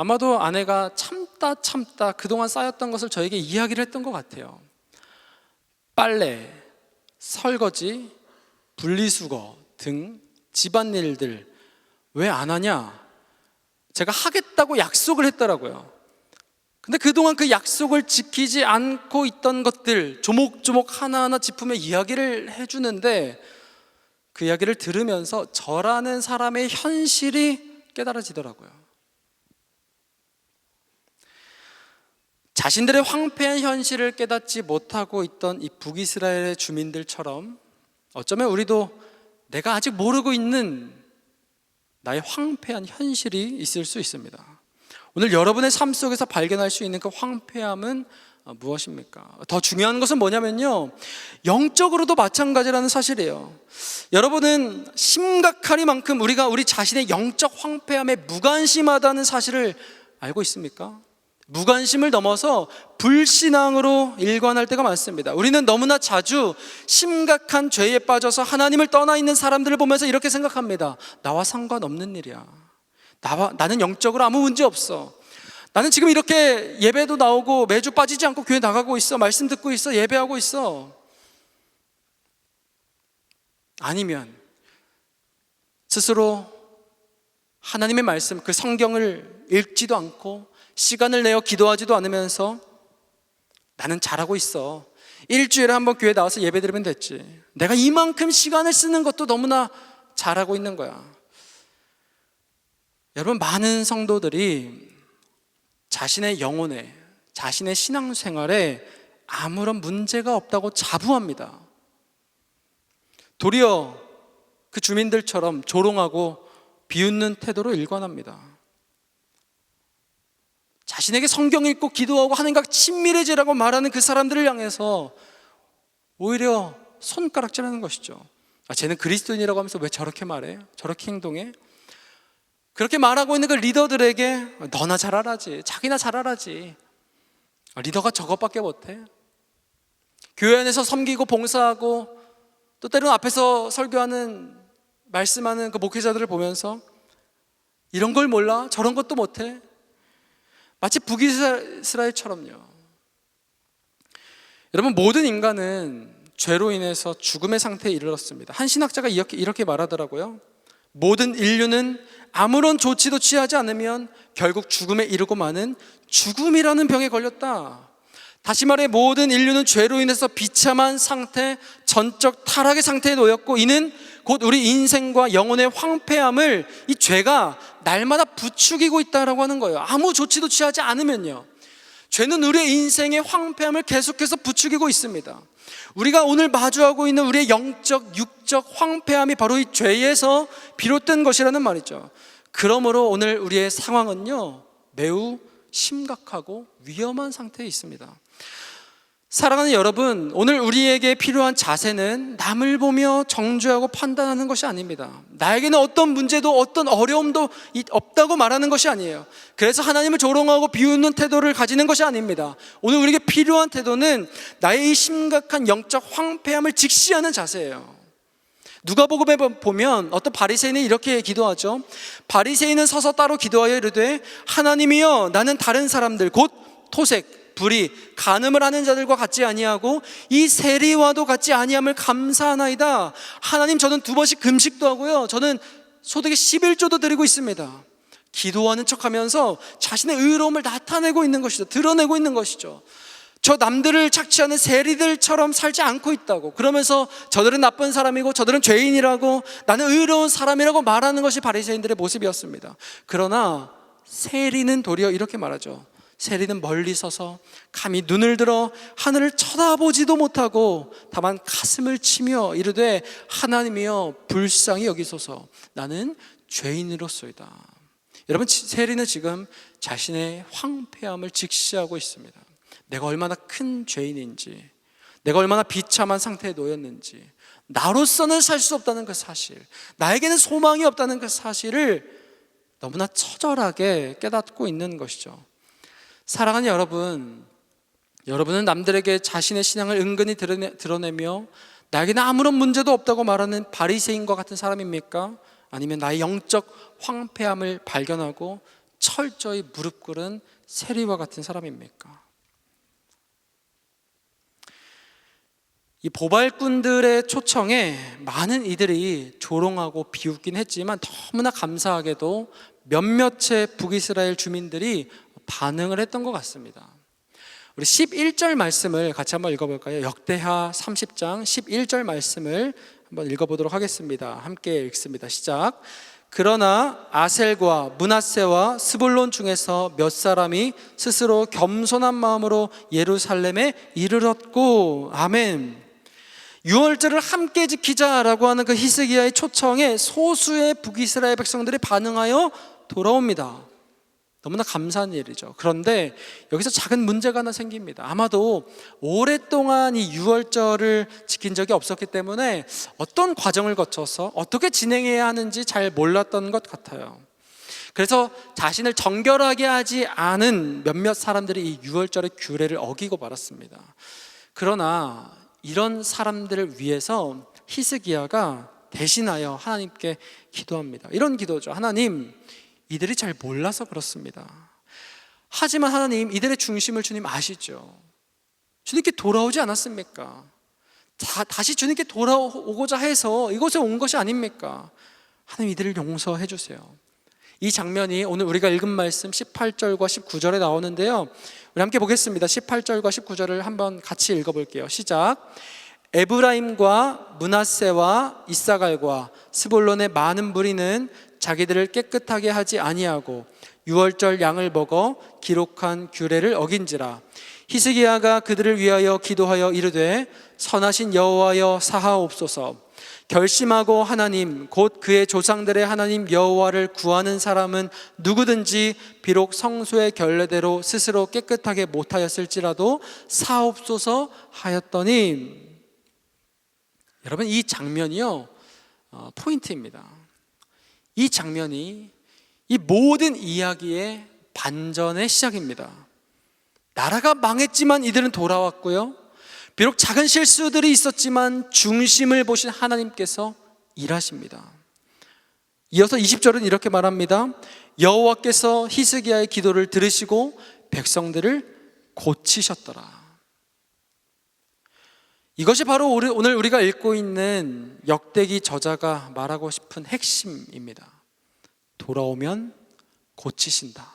아마도 아내가 참다 그동안 쌓였던 것을 저에게 이야기를 했던 것 같아요. 빨래, 설거지, 분리수거 등 집안일들 왜 안 하냐? 제가 하겠다고 약속을 했더라고요. 근데 그동안 그 약속을 지키지 않고 있던 것들 조목조목 하나하나 짚으며 이야기를 해주는데 그 이야기를 들으면서 저라는 사람의 현실이 깨달아지더라고요. 자신들의 황폐한 현실을 깨닫지 못하고 있던 이 북이스라엘의 주민들처럼 어쩌면 우리도 내가 아직 모르고 있는 나의 황폐한 현실이 있을 수 있습니다. 오늘 여러분의 삶 속에서 발견할 수 있는 그 황폐함은 무엇입니까? 더 중요한 것은 뭐냐면요, 영적으로도 마찬가지라는 사실이에요. 여러분은 심각하리만큼 우리가 우리 자신의 영적 황폐함에 무관심하다는 사실을 알고 있습니까? 무관심을 넘어서 불신앙으로 일관할 때가 많습니다. 우리는 너무나 자주 심각한 죄에 빠져서 하나님을 떠나 있는 사람들을 보면서 이렇게 생각합니다. 나와 상관없는 일이야. 나는 영적으로 아무 문제 없어. 나는 지금 이렇게 예배도 나오고 매주 빠지지 않고 교회 나가고 있어. 말씀 듣고 있어. 예배하고 있어. 아니면 스스로 하나님의 말씀, 그 성경을 읽지도 않고 시간을 내어 기도하지도 않으면서 나는 잘하고 있어. 일주일에 한 번 교회 나와서 예배 드리면 됐지. 내가 이만큼 시간을 쓰는 것도 너무나 잘하고 있는 거야. 여러분, 많은 성도들이 자신의 영혼에, 자신의 신앙생활에 아무런 문제가 없다고 자부합니다. 도리어 그 주민들처럼 조롱하고 비웃는 태도로 일관합니다. 자신에게 성경 읽고 기도하고 하나님과 친밀해지라고 말하는 그 사람들을 향해서 오히려 손가락질하는 것이죠. 쟤는 그리스도인이라고 하면서 왜 저렇게 말해? 저렇게 행동해? 그렇게 말하고 있는 그 리더들에게 너나 잘 알아지, 자기나 잘 알아지. 리더가 저것밖에 못해? 교회 안에서 섬기고 봉사하고 또 때로는 앞에서 설교하는, 말씀하는 그 목회자들을 보면서 이런 걸 몰라? 저런 것도 못해? 마치 북이스라엘처럼요. 여러분, 모든 인간은 죄로 인해서 죽음의 상태에 이르렀습니다. 한 신학자가 이렇게 말하더라고요. 모든 인류는 아무런 조치도 취하지 않으면 결국 죽음에 이르고 마는 죽음이라는 병에 걸렸다. 다시 말해 모든 인류는 죄로 인해서 비참한 상태, 전적 타락의 상태에 놓였고 이는 곧 우리 인생과 영혼의 황폐함을 이 죄가 날마다 부추기고 있다라고 하는 거예요. 아무 조치도 취하지 않으면요. 죄는 우리의 인생의 황폐함을 계속해서 부추기고 있습니다. 우리가 오늘 마주하고 있는 우리의 영적, 육적 황폐함이 바로 이 죄에서 비롯된 것이라는 말이죠. 그러므로 오늘 우리의 상황은요, 매우 심각하고 위험한 상태에 있습니다. 사랑하는 여러분, 오늘 우리에게 필요한 자세는 남을 보며 정죄하고 판단하는 것이 아닙니다. 나에게는 어떤 문제도 어떤 어려움도 없다고 말하는 것이 아니에요. 그래서 하나님을 조롱하고 비웃는 태도를 가지는 것이 아닙니다. 오늘 우리에게 필요한 태도는 나의 이 심각한 영적 황폐함을 직시하는 자세예요. 누가복음에 보면 어떤 바리새인이 이렇게 기도하죠. 바리새인은 서서 따로 기도하여 이르되 하나님이여, 나는 다른 사람들 곧 토색, 불의, 간음을 하는 자들과 같지 아니하고 이 세리와도 같지 아니함을 감사하나이다. 하나님, 저는 2번씩 금식도 하고요, 저는 소득의 11조도 드리고 있습니다. 기도하는 척하면서 자신의 의로움을 나타내고 있는 것이죠. 드러내고 있는 것이죠. 저 남들을 착취하는 세리들처럼 살지 않고 있다고, 그러면서 저들은 나쁜 사람이고 저들은 죄인이라고, 나는 의로운 사람이라고 말하는 것이 바리새인들의 모습이었습니다. 그러나 세리는 도리어 이렇게 말하죠. 세리는 멀리 서서 감히 눈을 들어 하늘을 쳐다보지도 못하고 다만 가슴을 치며 이르되 하나님이여, 불쌍히 여기소서, 나는 죄인으로소이다. 여러분, 세리는 지금 자신의 황폐함을 직시하고 있습니다. 내가 얼마나 큰 죄인인지, 내가 얼마나 비참한 상태에 놓였는지, 나로서는 살 수 없다는 그 사실, 나에게는 소망이 없다는 그 사실을 너무나 처절하게 깨닫고 있는 것이죠. 사랑하는 여러분, 여러분은 남들에게 자신의 신앙을 은근히 드러내며 나에게는 아무런 문제도 없다고 말하는 바리새인과 같은 사람입니까? 아니면 나의 영적 황폐함을 발견하고 철저히 무릎 꿇은 세리와 같은 사람입니까? 이 보발꾼들의 초청에 많은 이들이 조롱하고 비웃긴 했지만 너무나 감사하게도 몇몇의 북이스라엘 주민들이 반응을 했던 것 같습니다. 우리 11절 말씀을 같이 한번 읽어볼까요? 역대하 30장 11절 말씀을 한번 읽어보도록 하겠습니다. 함께 읽습니다. 시작. 그러나 아셀과 므낫세와 스불론 중에서 몇 사람이 스스로 겸손한 마음으로 예루살렘에 이르렀고, 아멘. 유월절을 함께 지키자라고 하는 그 히스기야의 초청에 소수의 북이스라엘 백성들이 반응하여 돌아옵니다. 너무나 감사한 일이죠. 그런데 여기서 작은 문제가 하나 생깁니다. 아마도 오랫동안 이 유월절을 지킨 적이 없었기 때문에 어떤 과정을 거쳐서 어떻게 진행해야 하는지 잘 몰랐던 것 같아요. 그래서 자신을 정결하게 하지 않은 몇몇 사람들이 이 유월절의 규례를 어기고 말았습니다. 그러나 이런 사람들을 위해서 히스기야가 대신하여 하나님께 기도합니다. 이런 기도죠. 하나님, 이들이 잘 몰라서 그렇습니다. 하지만 하나님, 이들의 중심을 주님 아시죠. 주님께 돌아오지 않았습니까? 다시 주님께 돌아오고자 해서 이곳에 온 것이 아닙니까? 하나님, 이들을 용서해 주세요. 이 장면이 오늘 우리가 읽은 말씀 18절과 19절에 나오는데요, 우리 함께 보겠습니다. 18절과 19절을 한번 같이 읽어볼게요. 시작. 에브라임과 므낫세와 이사갈과 스불론의 많은 무리는 자기들을 깨끗하게 하지 아니하고 유월절 양을 먹어 기록한 규례를 어긴지라. 히스기야가 그들을 위하여 기도하여 이르되 선하신 여호와여 사하옵소서. 결심하고 하나님 곧 그의 조상들의 하나님 여호와를 구하는 사람은 누구든지 비록 성소의 결례대로 스스로 깨끗하게 못하였을지라도 사옵소서 하였더니. 여러분, 이 장면이요, 포인트입니다. 이 장면이 이 모든 이야기의 반전의 시작입니다. 나라가 망했지만 이들은 돌아왔고요, 비록 작은 실수들이 있었지만 중심을 보신 하나님께서 일하십니다. 이어서 20절은 이렇게 말합니다. 여호와께서 히스기야의 기도를 들으시고 백성들을 고치셨더라. 이것이 바로 오늘 우리가 읽고 있는 역대기 저자가 말하고 싶은 핵심입니다. 돌아오면 고치신다.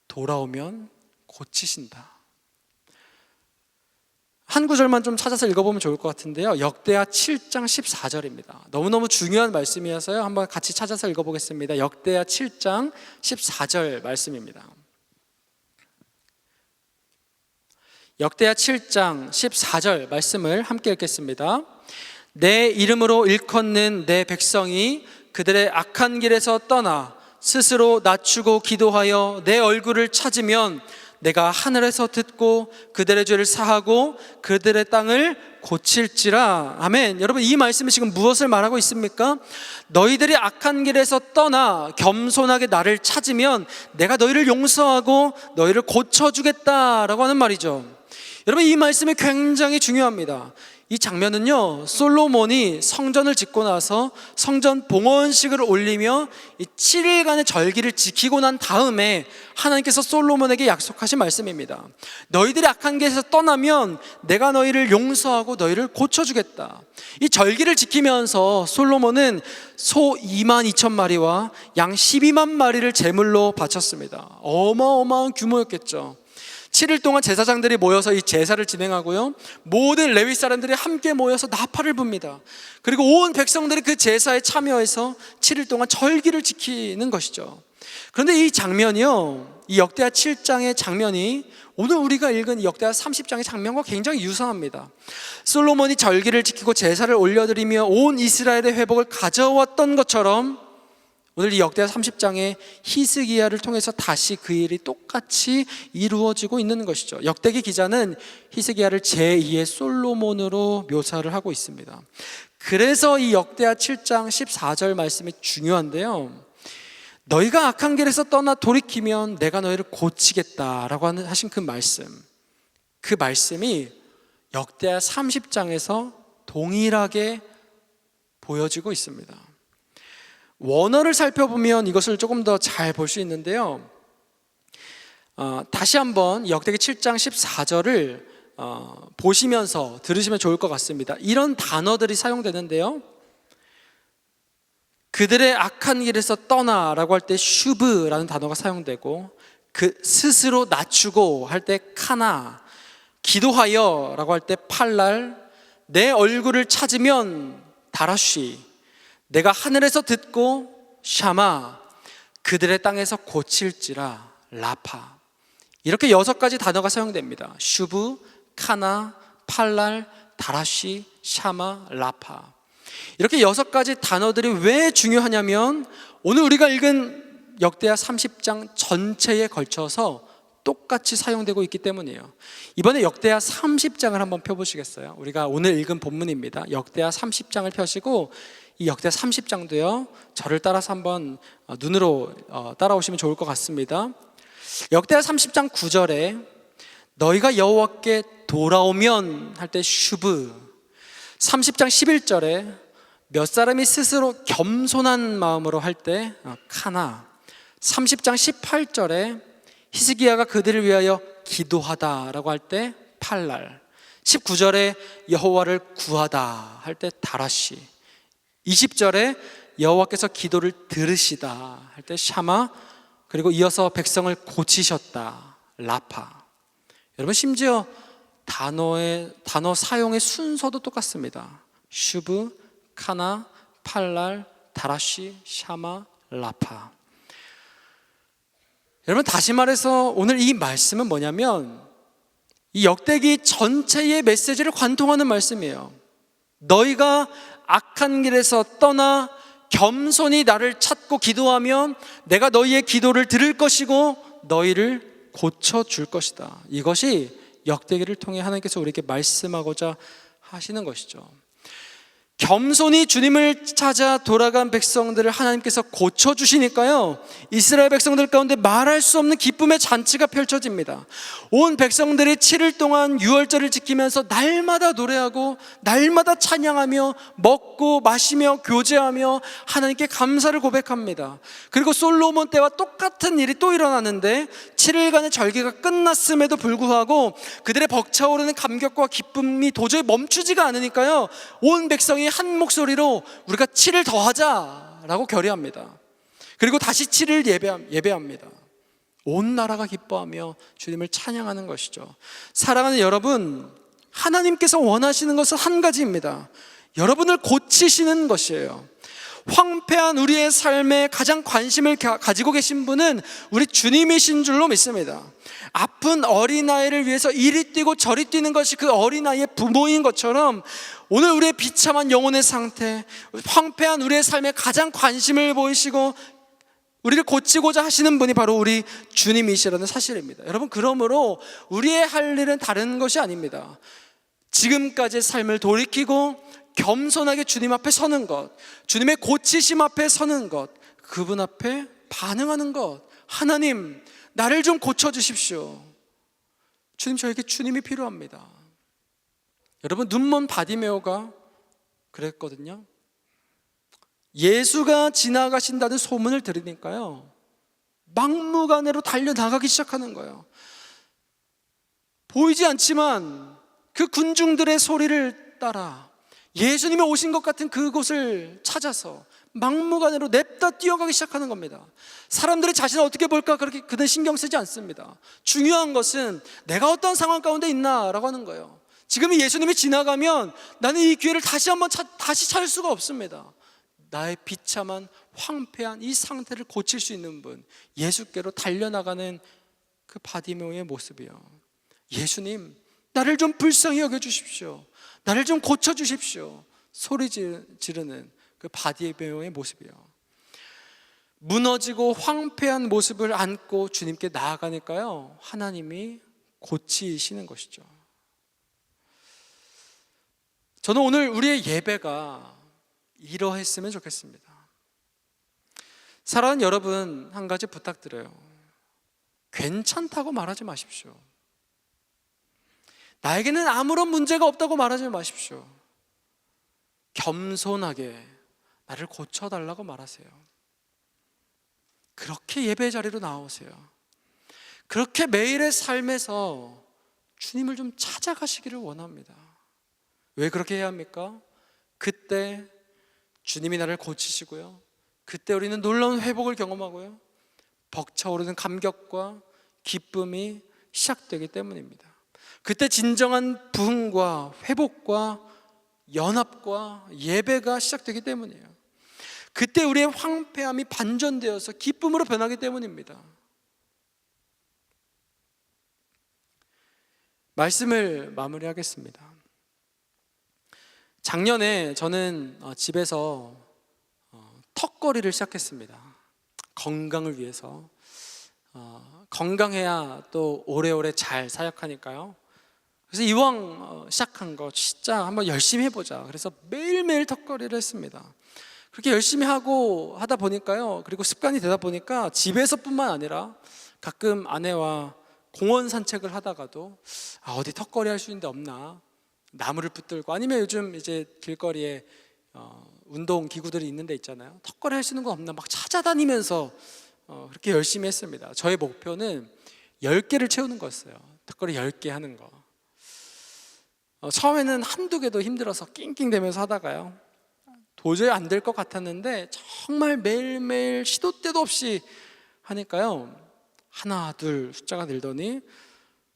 돌아오면 고치신다. 한 구절만 좀 찾아서 읽어보면 좋을 것 같은데요, 역대하 7장 14절입니다. 너무너무 중요한 말씀이어서요, 한번 같이 찾아서 읽어보겠습니다. 역대하 7장 14절 말씀입니다. 역대하 7장 14절 말씀을 함께 읽겠습니다. 내 이름으로 일컫는 내 백성이 그들의 악한 길에서 떠나 스스로 낮추고 기도하여 내 얼굴을 찾으면 내가 하늘에서 듣고 그들의 죄를 사하고 그들의 땅을 고칠지라. 아멘. 여러분, 이 말씀이 지금 무엇을 말하고 있습니까? 너희들이 악한 길에서 떠나 겸손하게 나를 찾으면 내가 너희를 용서하고 너희를 고쳐주겠다라고 하는 말이죠. 여러분, 이 말씀이 굉장히 중요합니다. 이 장면은요, 솔로몬이 성전을 짓고 나서 성전 봉헌식을 올리며 이 7일간의 절기를 지키고 난 다음에 하나님께서 솔로몬에게 약속하신 말씀입니다. 너희들이 악한 길에서 떠나면 내가 너희를 용서하고 너희를 고쳐주겠다. 이 절기를 지키면서 솔로몬은 소 22,000마리와 양 12만 마리를 제물로 바쳤습니다. 어마어마한 규모였겠죠. 7일 동안 제사장들이 모여서 이 제사를 진행하고요, 모든 레위 사람들이 함께 모여서 나팔을 붑니다. 그리고 온 백성들이 그 제사에 참여해서 7일 동안 절기를 지키는 것이죠. 그런데 이 장면이요, 이 역대하 7장의 장면이 오늘 우리가 읽은 역대하 30장의 장면과 굉장히 유사합니다. 솔로몬이 절기를 지키고 제사를 올려드리며 온 이스라엘의 회복을 가져왔던 것처럼 오늘 이 역대하 30장의 히스기야를 통해서 다시 그 일이 똑같이 이루어지고 있는 것이죠. 역대기 기자는 히스기야를 제2의 솔로몬으로 묘사를 하고 있습니다. 그래서 이 역대하 7장 14절 말씀이 중요한데요, 너희가 악한 길에서 떠나 돌이키면 내가 너희를 고치겠다라고 하신 그 말씀이 역대하 30장에서 동일하게 보여지고 있습니다. 원어를 살펴보면 이것을 조금 더 잘 볼 수 있는데요, 다시 한번 역대기 7장 14절을 보시면서 들으시면 좋을 것 같습니다. 이런 단어들이 사용되는데요, 그들의 악한 길에서 떠나라고 할 때 슈브라는 단어가 사용되고, 그 스스로 낮추고 할 때 카나, 기도하여라고 할 때 팔랄, 내 얼굴을 찾으면 다라쉬, 내가 하늘에서 듣고 샤마, 그들의 땅에서 고칠지라 라파. 이렇게 6가지 단어가 사용됩니다. 슈브, 카나, 팔랄, 다라쉬, 샤마, 라파. 이렇게 6가지 단어들이 왜 중요하냐면 오늘 우리가 읽은 역대하 30장 전체에 걸쳐서 똑같이 사용되고 있기 때문이에요. 이번에 역대하 30장을 한번 펴보시겠어요? 우리가 오늘 읽은 본문입니다. 역대하 30장을 펴시고 이 역대하 30장도요, 저를 따라서 한번 눈으로 따라오시면 좋을 것 같습니다. 역대하 30장 9절에 너희가 여호와께 돌아오면 할 때 슈브, 30장 11절에 몇 사람이 스스로 겸손한 마음으로 할 때 카나, 30장 18절에 히스기야가 그들을 위하여 기도하다라고 할 때 팔랄, 19절에 여호와를 구하다 할 때 다라시, 20절에 여호와께서 기도를 들으시다 할 때 샤마, 그리고 이어서 백성을 고치셨다 라파. 여러분, 심지어 단어 사용의 순서도 똑같습니다. 슈브, 카나, 팔랄, 다라시, 샤마, 라파. 여러분, 다시 말해서 오늘 이 말씀은 뭐냐면 이 역대기 전체의 메시지를 관통하는 말씀이에요. 너희가 악한 길에서 떠나 겸손히 나를 찾고 기도하면 내가 너희의 기도를 들을 것이고 너희를 고쳐줄 것이다. 이것이 역대기를 통해 하나님께서 우리에게 말씀하고자 하시는 것이죠. 겸손히 주님을 찾아 돌아간 백성들을 하나님께서 고쳐주시니까요, 이스라엘 백성들 가운데 말할 수 없는 기쁨의 잔치가 펼쳐집니다. 온 백성들이 7일 동안 유월절을 지키면서 날마다 노래하고 날마다 찬양하며 먹고 마시며 교제하며 하나님께 감사를 고백합니다. 그리고 솔로몬 때와 똑같은 일이 또 일어나는데 7일간의 절기가 끝났음에도 불구하고 그들의 벅차오르는 감격과 기쁨이 도저히 멈추지가 않으니까요, 온 백성이 한 목소리로 우리가 7일 더 하자라고 결의합니다. 그리고 다시 7일 예배합니다. 온 나라가 기뻐하며 주님을 찬양하는 것이죠. 사랑하는 여러분, 하나님께서 원하시는 것은 한 가지입니다. 여러분을 고치시는 것이에요. 황폐한 우리의 삶에 가장 관심을 가지고 계신 분은 우리 주님이신 줄로 믿습니다. 아픈 어린아이를 위해서 이리 뛰고 저리 뛰는 것이 그 어린아이의 부모인 것처럼 오늘 우리의 비참한 영혼의 상태, 황폐한 우리의 삶에 가장 관심을 보이시고 우리를 고치고자 하시는 분이 바로 우리 주님이시라는 사실입니다. 여러분, 그러므로 우리의 할 일은 다른 것이 아닙니다. 지금까지의 삶을 돌이키고 겸손하게 주님 앞에 서는 것, 주님의 고치심 앞에 서는 것, 그분 앞에 반응하는 것. 하나님, 나를 좀 고쳐주십시오. 주님, 저에게 주님이 필요합니다. 여러분, 눈먼 바디메오가 그랬거든요. 예수가 지나가신다는 소문을 들으니까요, 막무가내로 달려나가기 시작하는 거예요. 보이지 않지만 그 군중들의 소리를 따라 예수님이 오신 것 같은 그곳을 찾아서 막무가내로 냅다 뛰어가기 시작하는 겁니다. 사람들이 자신을 어떻게 볼까 그렇게 그는 신경 쓰지 않습니다. 중요한 것은 내가 어떤 상황 가운데 있나라고 하는 거예요. 지금 예수님이 지나가면 나는 이 기회를 다시 한번 다시 찾을 수가 없습니다. 나의 비참한 황폐한 이 상태를 고칠 수 있는 분, 예수께로 달려나가는 그 바디메오의 모습이요. 예수님, 나를 좀 불쌍히 여겨주십시오. 나를 좀 고쳐주십시오. 소리 지르는 그 바디메오의 모습이요. 무너지고 황폐한 모습을 안고 주님께 나아가니까요, 하나님이 고치시는 것이죠. 저는 오늘 우리의 예배가 이러했으면 좋겠습니다. 사랑하는 여러분, 한 가지 부탁드려요. 괜찮다고 말하지 마십시오. 나에게는 아무런 문제가 없다고 말하지 마십시오. 겸손하게 나를 고쳐달라고 말하세요. 그렇게 예배 자리로 나오세요. 그렇게 매일의 삶에서 주님을 좀 찾아가시기를 원합니다. 왜 그렇게 해야 합니까? 그때 주님이 나를 고치시고요, 그때 우리는 놀라운 회복을 경험하고요, 벅차오르는 감격과 기쁨이 시작되기 때문입니다. 그때 진정한 부흥과 회복과 연합과 예배가 시작되기 때문이에요. 그때 우리의 황폐함이 반전되어서 기쁨으로 변하기 때문입니다. 말씀을 마무리하겠습니다. 작년에 저는 집에서 턱걸이를 시작했습니다. 건강을 위해서. 건강해야 또 오래오래 잘 사역하니까요. 그래서 이왕 시작한 거 진짜 한번 열심히 해보자. 그래서 매일매일 턱걸이를 했습니다. 그렇게 열심히 하다 보니까요, 그리고 습관이 되다 보니까 집에서뿐만 아니라 가끔 아내와 공원 산책을 하다가도 어디 턱걸이 할 수 있는 데 없나, 나무를 붙들고, 아니면 요즘 이제 길거리에 운동 기구들이 있는 데 있잖아요. 턱걸이 할 수 있는 거 없나 막 찾아다니면서 그렇게 열심히 했습니다. 저의 목표는 10개를 채우는 거였어요. 턱걸이 10개 하는 거. 처음에는 한두 개도 힘들어서 낑낑대면서 하다가요, 도저히 안 될 것 같았는데 정말 매일매일 시도 때도 없이 하니까요, 하나 둘 숫자가 늘더니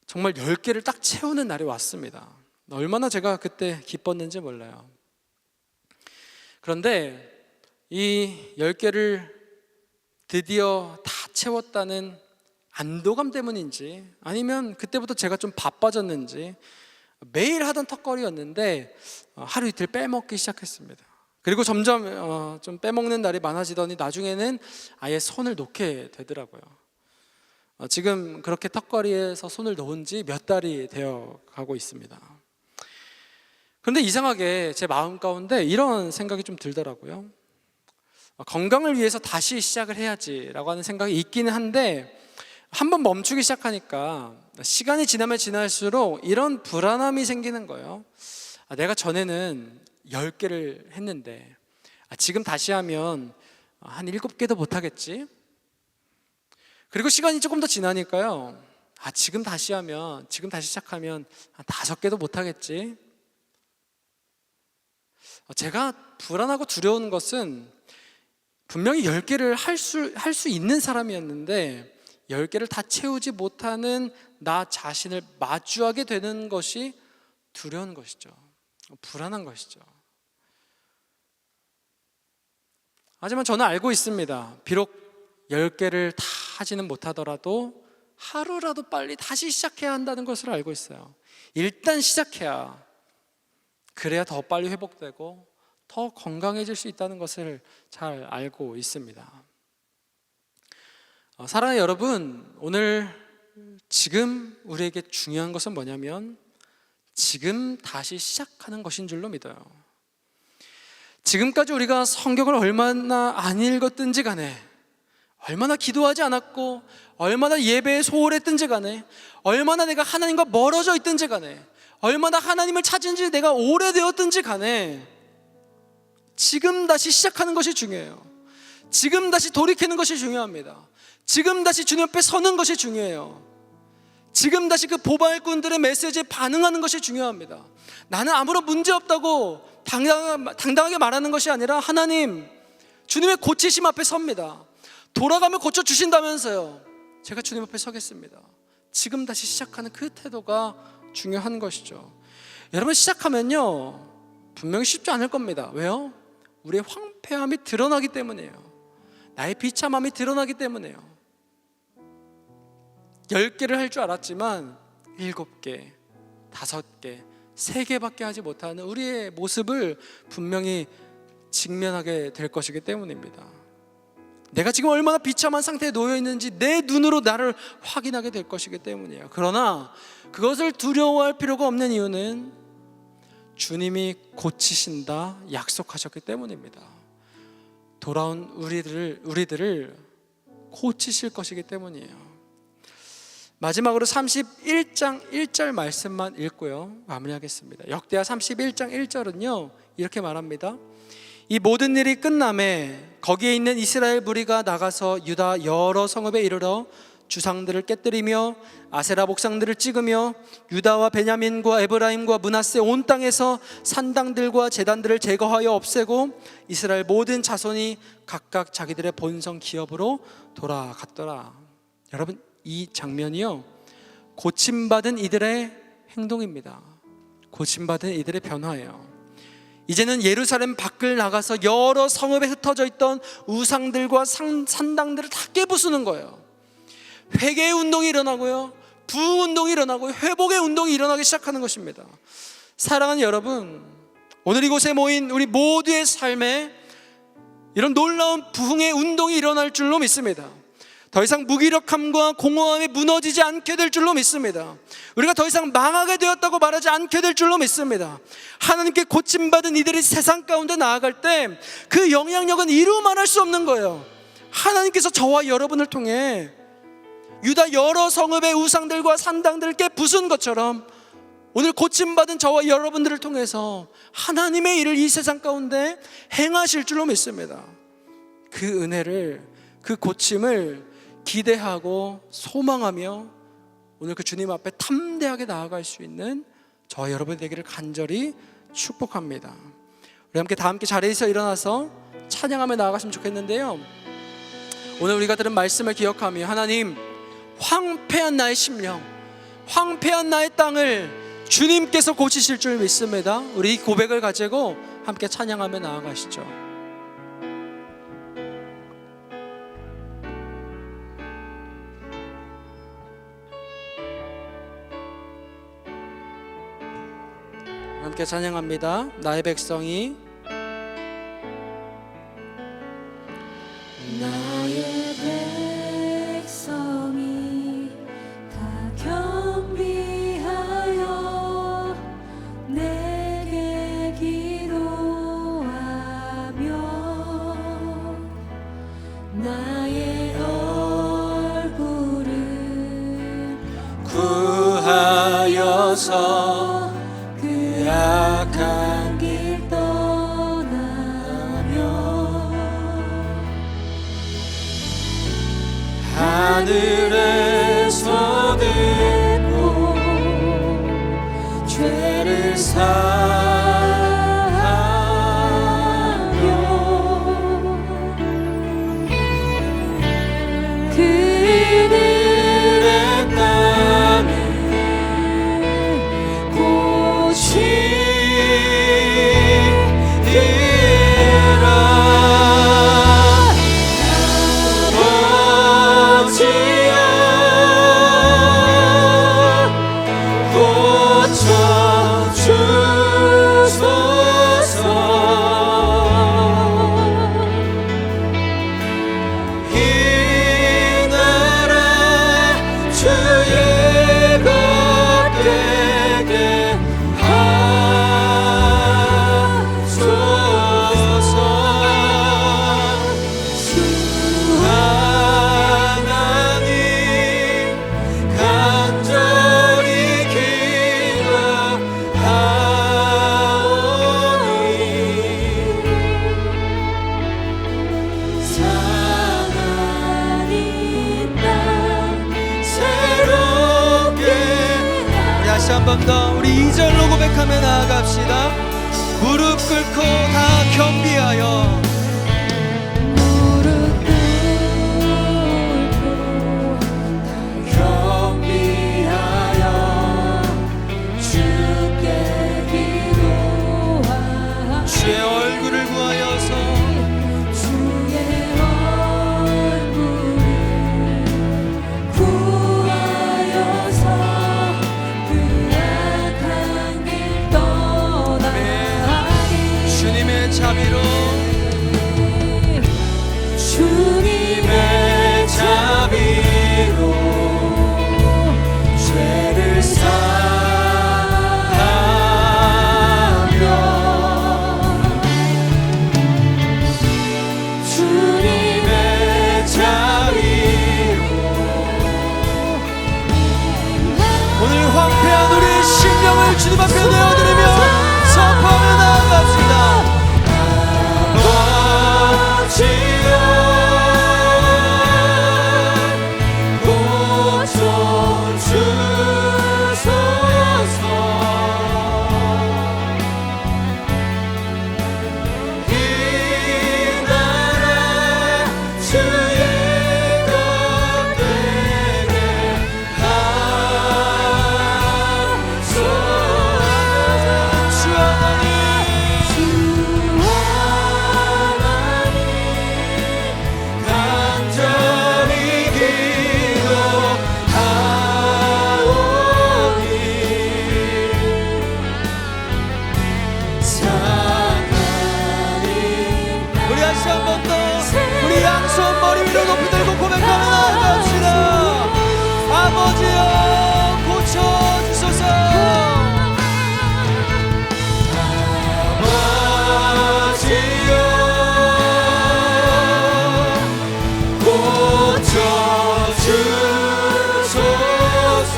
정말 10개를 딱 채우는 날이 왔습니다. 얼마나 제가 그때 기뻤는지 몰라요. 그런데 이 10개를 드디어 다 채웠다는 안도감 때문인지, 아니면 그때부터 제가 좀 바빠졌는지 매일 하던 턱걸이였는데 하루 이틀 빼먹기 시작했습니다. 그리고 점점 좀 빼먹는 날이 많아지더니 나중에는 아예 손을 놓게 되더라고요. 지금 그렇게 턱걸이에서 손을 놓은 지 몇 달이 되어 가고 있습니다. 그런데 이상하게 제 마음 가운데 이런 생각이 좀 들더라고요. 건강을 위해서 다시 시작을 해야지라고 하는 생각이 있기는 한데, 한번 멈추기 시작하니까 시간이 지나면 지날수록 이런 불안함이 생기는 거예요. 내가 전에는 10개를 했는데 지금 다시 하면 한 7개도 못하겠지. 그리고 시간이 조금 더 지나니까요, 지금 다시 시작하면 한 5개도 못하겠지. 제가 불안하고 두려운 것은 분명히 10개를 할 수 있는 사람이었는데 10개를 다 채우지 못하는 나 자신을 마주하게 되는 것이 두려운 것이죠. 불안한 것이죠. 하지만 저는 알고 있습니다. 비록 10개를 다 하지는 못하더라도 하루라도 빨리 다시 시작해야 한다는 것을 알고 있어요. 일단 시작해야, 그래야 더 빨리 회복되고 더 건강해질 수 있다는 것을 잘 알고 있습니다. 사랑하는 여러분, 오늘 지금 우리에게 중요한 것은 뭐냐면 지금 다시 시작하는 것인 줄로 믿어요. 지금까지 우리가 성경을 얼마나 안 읽었든지 간에, 얼마나 기도하지 않았고 얼마나 예배에 소홀했든지 간에, 얼마나 내가 하나님과 멀어져 있든지 간에, 얼마나 하나님을 찾은 지 내가 오래되었든지 간에 지금 다시 시작하는 것이 중요해요. 지금 다시 돌이키는 것이 중요합니다. 지금 다시 주님 앞에 서는 것이 중요해요. 지금 다시 그 보발꾼들의 메시지에 반응하는 것이 중요합니다. 나는 아무런 문제 없다고 당당하게 말하는 것이 아니라 하나님, 주님의 고치심 앞에 섭니다. 돌아가면 고쳐주신다면서요. 제가 주님 앞에 서겠습니다. 지금 다시 시작하는 그 태도가 중요한 것이죠. 여러분, 시작하면요 분명히 쉽지 않을 겁니다. 왜요? 우리의 황폐함이 드러나기 때문이에요. 나의 비참함이 드러나기 때문이에요. 10개를 할 줄 알았지만 7개, 5개, 3개밖에 하지 못하는 우리의 모습을 분명히 직면하게 될 것이기 때문입니다. 내가 지금 얼마나 비참한 상태에 놓여 있는지 내 눈으로 나를 확인하게 될 것이기 때문이에요. 그러나 그것을 두려워할 필요가 없는 이유는 주님이 고치신다 약속하셨기 때문입니다. 돌아온 우리들을 고치실 것이기 때문이에요. 마지막으로 31장 1절 말씀만 읽고요 마무리하겠습니다. 역대하 31장 1절은요 이렇게 말합니다. 이 모든 일이 끝남에 거기에 있는 이스라엘 무리가 나가서 유다 여러 성읍에 이르러 주상들을 깨뜨리며 아세라 목상들을 찍으며 유다와 베냐민과 에브라임과 므낫세 온 땅에서 산당들과 제단들을 제거하여 없애고 이스라엘 모든 자손이 각각 자기들의 본성 기업으로 돌아갔더라. 여러분, 이 장면이요 고침받은 이들의 행동입니다. 고침받은 이들의 변화예요. 이제는 예루살렘 밖을 나가서 여러 성읍에 흩어져 있던 우상들과 산당들을 다 깨부수는 거예요. 회개의 운동이 일어나고요, 부흥운동이 일어나고 회복의 운동이 일어나기 시작하는 것입니다. 사랑하는 여러분, 오늘 이곳에 모인 우리 모두의 삶에 이런 놀라운 부흥의 운동이 일어날 줄로 믿습니다. 더 이상 무기력함과 공허함에 무너지지 않게 될 줄로 믿습니다. 우리가 더 이상 망하게 되었다고 말하지 않게 될 줄로 믿습니다. 하나님께 고침받은 이들이 세상 가운데 나아갈 때 그 영향력은 이루 말할 수 없는 거예요. 하나님께서 저와 여러분을 통해 유다 여러 성읍의 우상들과 산당들을 깨부순 것처럼 오늘 고침받은 저와 여러분들을 통해서 하나님의 일을 이 세상 가운데 행하실 줄로 믿습니다. 그 은혜를, 그 고침을 기대하고 소망하며 오늘 그 주님 앞에 탐대하게 나아갈 수 있는 저와 여러분 되기를 간절히 축복합니다. 우리 함께 다 함께 자리에서 일어나서 찬양하며 나아갔으면 좋겠는데요, 오늘 우리가 들은 말씀을 기억하며 하나님, 황폐한 나의 심령, 황폐한 나의 땅을 주님께서 고치실 줄 믿습니다. 우리 이 고백을 가지고 함께 찬양하며 나아가시죠. 함께 찬양합니다. 나의 백성이 나의 백성이 다 겸비하여 내게 기도하며 나의 얼굴을 구하여서 그 악한 길 떠나며 하늘에서 듣고 죄를 사하며 그들의 땅을 고치리라. 번 더 우리 2절로 고백하며 나아갑시다. 무릎 꿇고 다 겸비하여 무릎 꿇고 겸비하여 주께 기도하니 주의 얼굴을 구하여서 주의 얼굴을 구하여서 그 악한 길 떠나니 주님의 자비로 주님의 자비로 죄를 사하며 주님의 자비로 오늘 황폐한 우리의 심령을 주님 앞에 내어드리며 선포하며 나아갑시다. 아버지여 고쳐주소서. 이 나라 주의 것 되게 하소서. 주 하나님 간절히 기도하오니 사랑하니 우리 다시 한 번 더 우리 양손 머리 위로 높이 들고 고백하며 나아갑시다. 아버지여 고쳐주소서. 아버지여 고쳐주소서.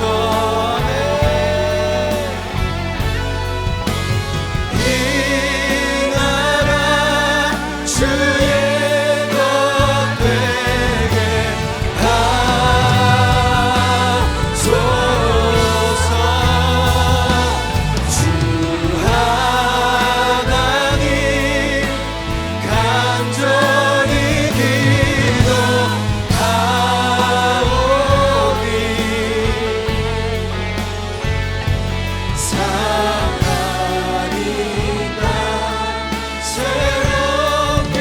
이 나라 주의 것 되게 하소서. 주 하나님 간절히 기도하오니 사랑하니까 새롭게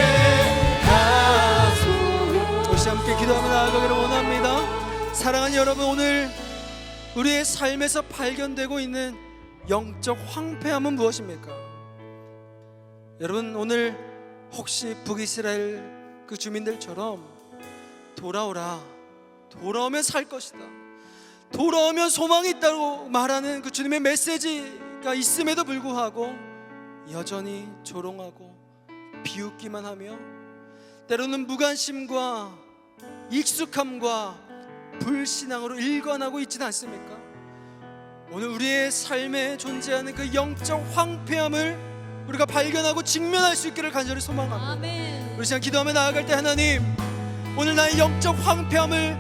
하소서. 우리 함께 기도하며 나아가기를 원합니다. 사랑하는 여러분, 오늘 우리의 삶에서 발견되고 있는 영적 황폐함은 무엇입니까? 여러분, 오늘 혹시 북이스라엘 그 주민들처럼 돌아오라, 돌아오면 살 것이다, 돌아오면 소망이 있다고 말하는 그 주님의 메시지가 있음에도 불구하고 여전히 조롱하고 비웃기만 하며 때로는 무관심과 익숙함과 불신앙으로 일관하고 있지는 않습니까? 오늘 우리의 삶에 존재하는 그 영적 황폐함을 우리가 발견하고 직면할 수 있기를 간절히 소망합니다. 아멘. 우리 시간 기도하며 나아갈 때 하나님, 오늘 나의 영적 황폐함을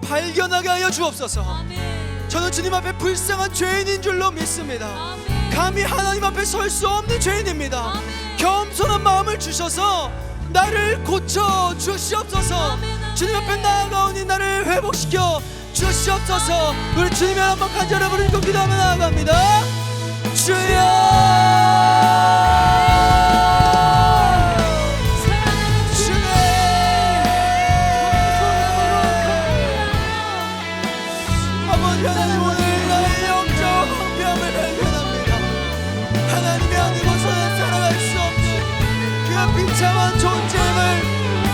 발견하게 하여 주옵소서. 아멘. 저는 주님 앞에 불쌍한 죄인인 줄로 믿습니다. 아멘. 감히 하나님 앞에 설 수 없는 죄인입니다. 아멘. 겸손한 마음을 주셔서 나를 고쳐 주시옵소서. 아멘. 주님 앞에 나아가오니 나를 회복시켜 주시옵소서. 우리 주님의 한번 간절히 부르고 기도하며 나아갑니다. 주여, 주님, 아버지 하나님, 오늘 나의 영적 황폐함을 발견합니다. 하나님이 아니고서는 살아갈 수 없는 그 비참한 존재임을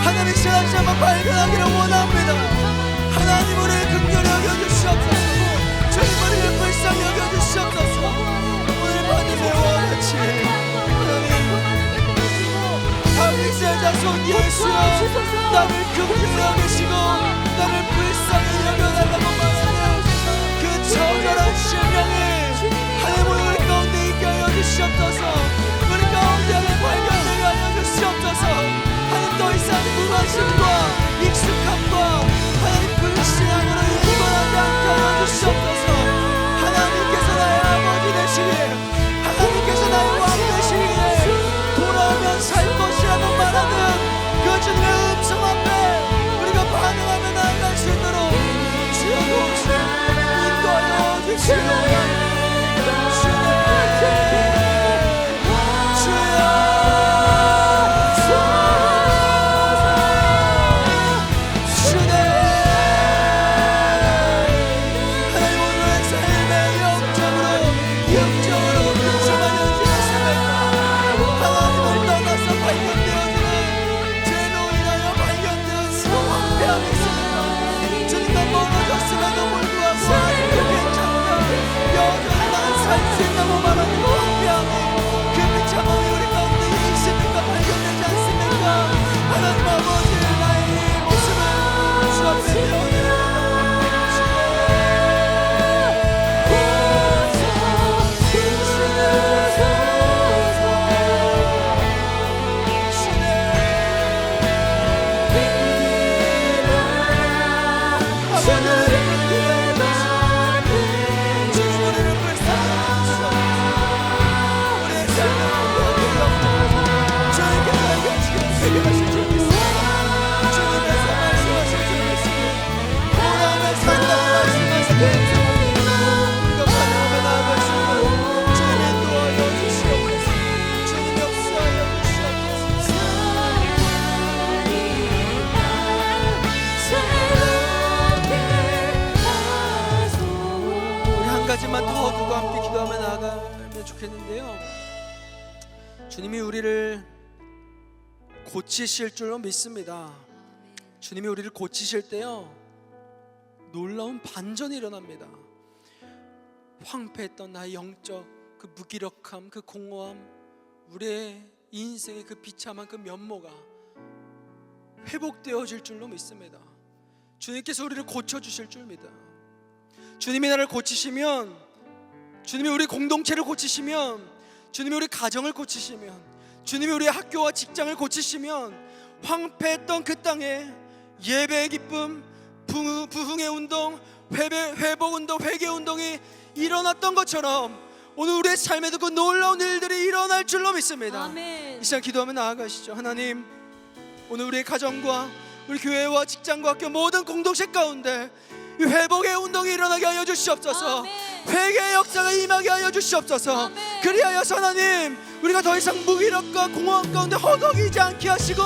하나님 이 시간 다시 한번 발견하기를 원합니다. 하나님 우리를 긍휼히 여겨주시옵소서. 주님 우리를 불쌍히 여겨주시옵소서. 오늘 받은 배와 같이 하나님 다윗의 자손 예수여, 나를 긍휼히 여기시고 나를 불쌍히 여겨달라고 말하는 그 처절한 심령을 하나님 오늘 우리 가운데 있게 하여 주시옵소서. 우리 가운데 발견되게 하여 주시옵소서. 하나님 더 이상 무관심과 익숙함과 하나님 불신앙으로 일관하지 않게 하여 생각하고 말하고 함께하니 그 비참함이 우리 가운데 있습니까? 발견되지 않습니까? 하나님 아버지 나의 이 모습을 주 앞에 내어드립니다. 가지만 더 두고 함께 기도하며 나아가면 좋겠는데요. 주님이 우리를 고치실 줄로 믿습니다. 주님이 우리를 고치실 때요 놀라운 반전이 일어납니다. 황폐했던 나의 영적 그 무기력함, 그 공허함, 우리의 인생의 그 비참한 그 면모가 회복되어질 줄로 믿습니다. 주님께서 우리를 고쳐주실 줄 믿어요. 주님이 나를 고치시면, 주님이 우리 공동체를 고치시면, 주님이 우리 가정을 고치시면, 주님이 우리의 학교와 직장을 고치시면 황폐했던 그 땅에 예배의 기쁨, 부흥의 운동, 회복 운동, 회개 운동이 일어났던 것처럼 오늘 우리의 삶에도 그 놀라운 일들이 일어날 줄로 믿습니다. 아멘. 이 시간 기도하며 나아가시죠. 하나님, 오늘 우리의 가정과 우리 교회와 직장과 학교 모든 공동체 가운데 이 회복의 운동이 일어나게 하여 주시옵소서. 아멘. 회개의 역사가 임하게 하여 주시옵소서. 아멘. 그리하여서 하나님, 우리가 더 이상 무기력과 공허함 가운데 허덕이지 않게 하시고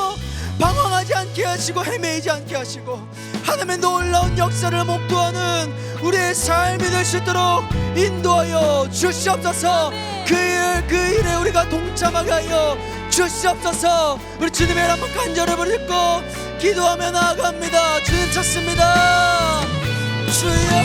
방황하지 않게 하시고 헤매이지 않게 하시고 하나님의 놀라운 역사를 목도하는 우리의 삶이 될 수 있도록 인도하여 주시옵소서. 그 일에 우리가 동참하게 하여 주시옵소서. 우리 주님의 한번 간절히 부르고 기도하며 나아갑니다. 주님 찾습니다. 주여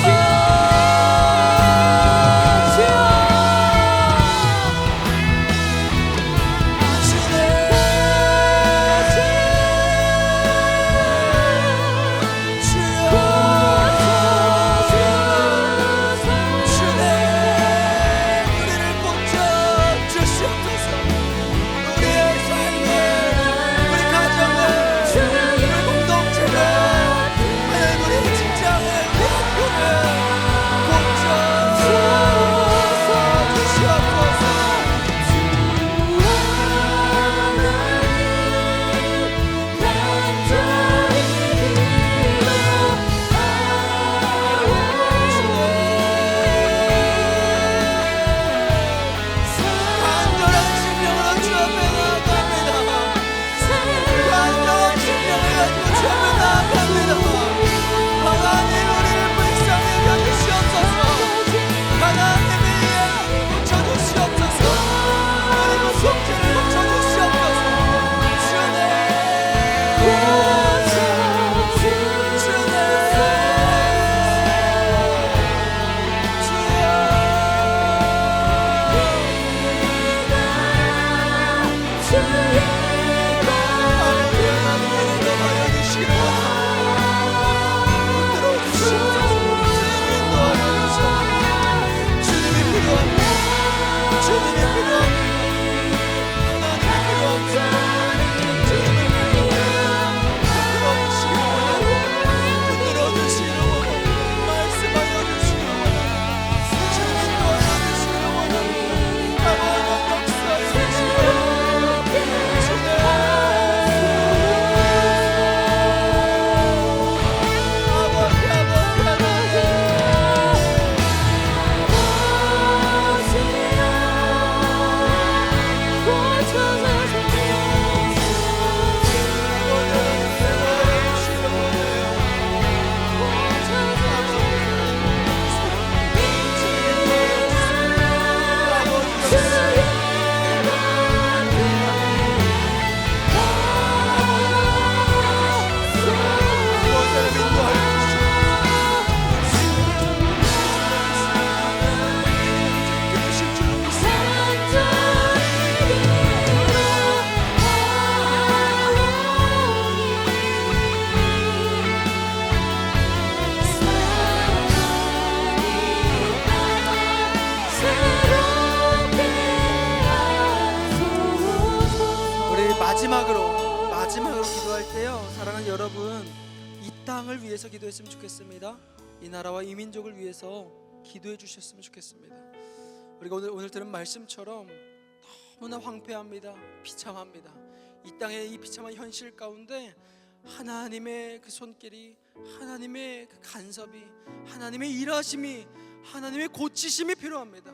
마지막으로 기도할 때요, 사랑하는 여러분, 이 땅을 위해서 기도했으면 좋겠습니다. 이 나라와 이 민족을 위해서 기도해 주셨으면 좋겠습니다. 우리가 오늘 들은 말씀처럼 너무나 황폐합니다. 비참합니다. 이 땅의 이 비참한 현실 가운데 하나님의 그 손길이, 하나님의 그 간섭이, 하나님의 일하심이, 하나님의 고치심이 필요합니다.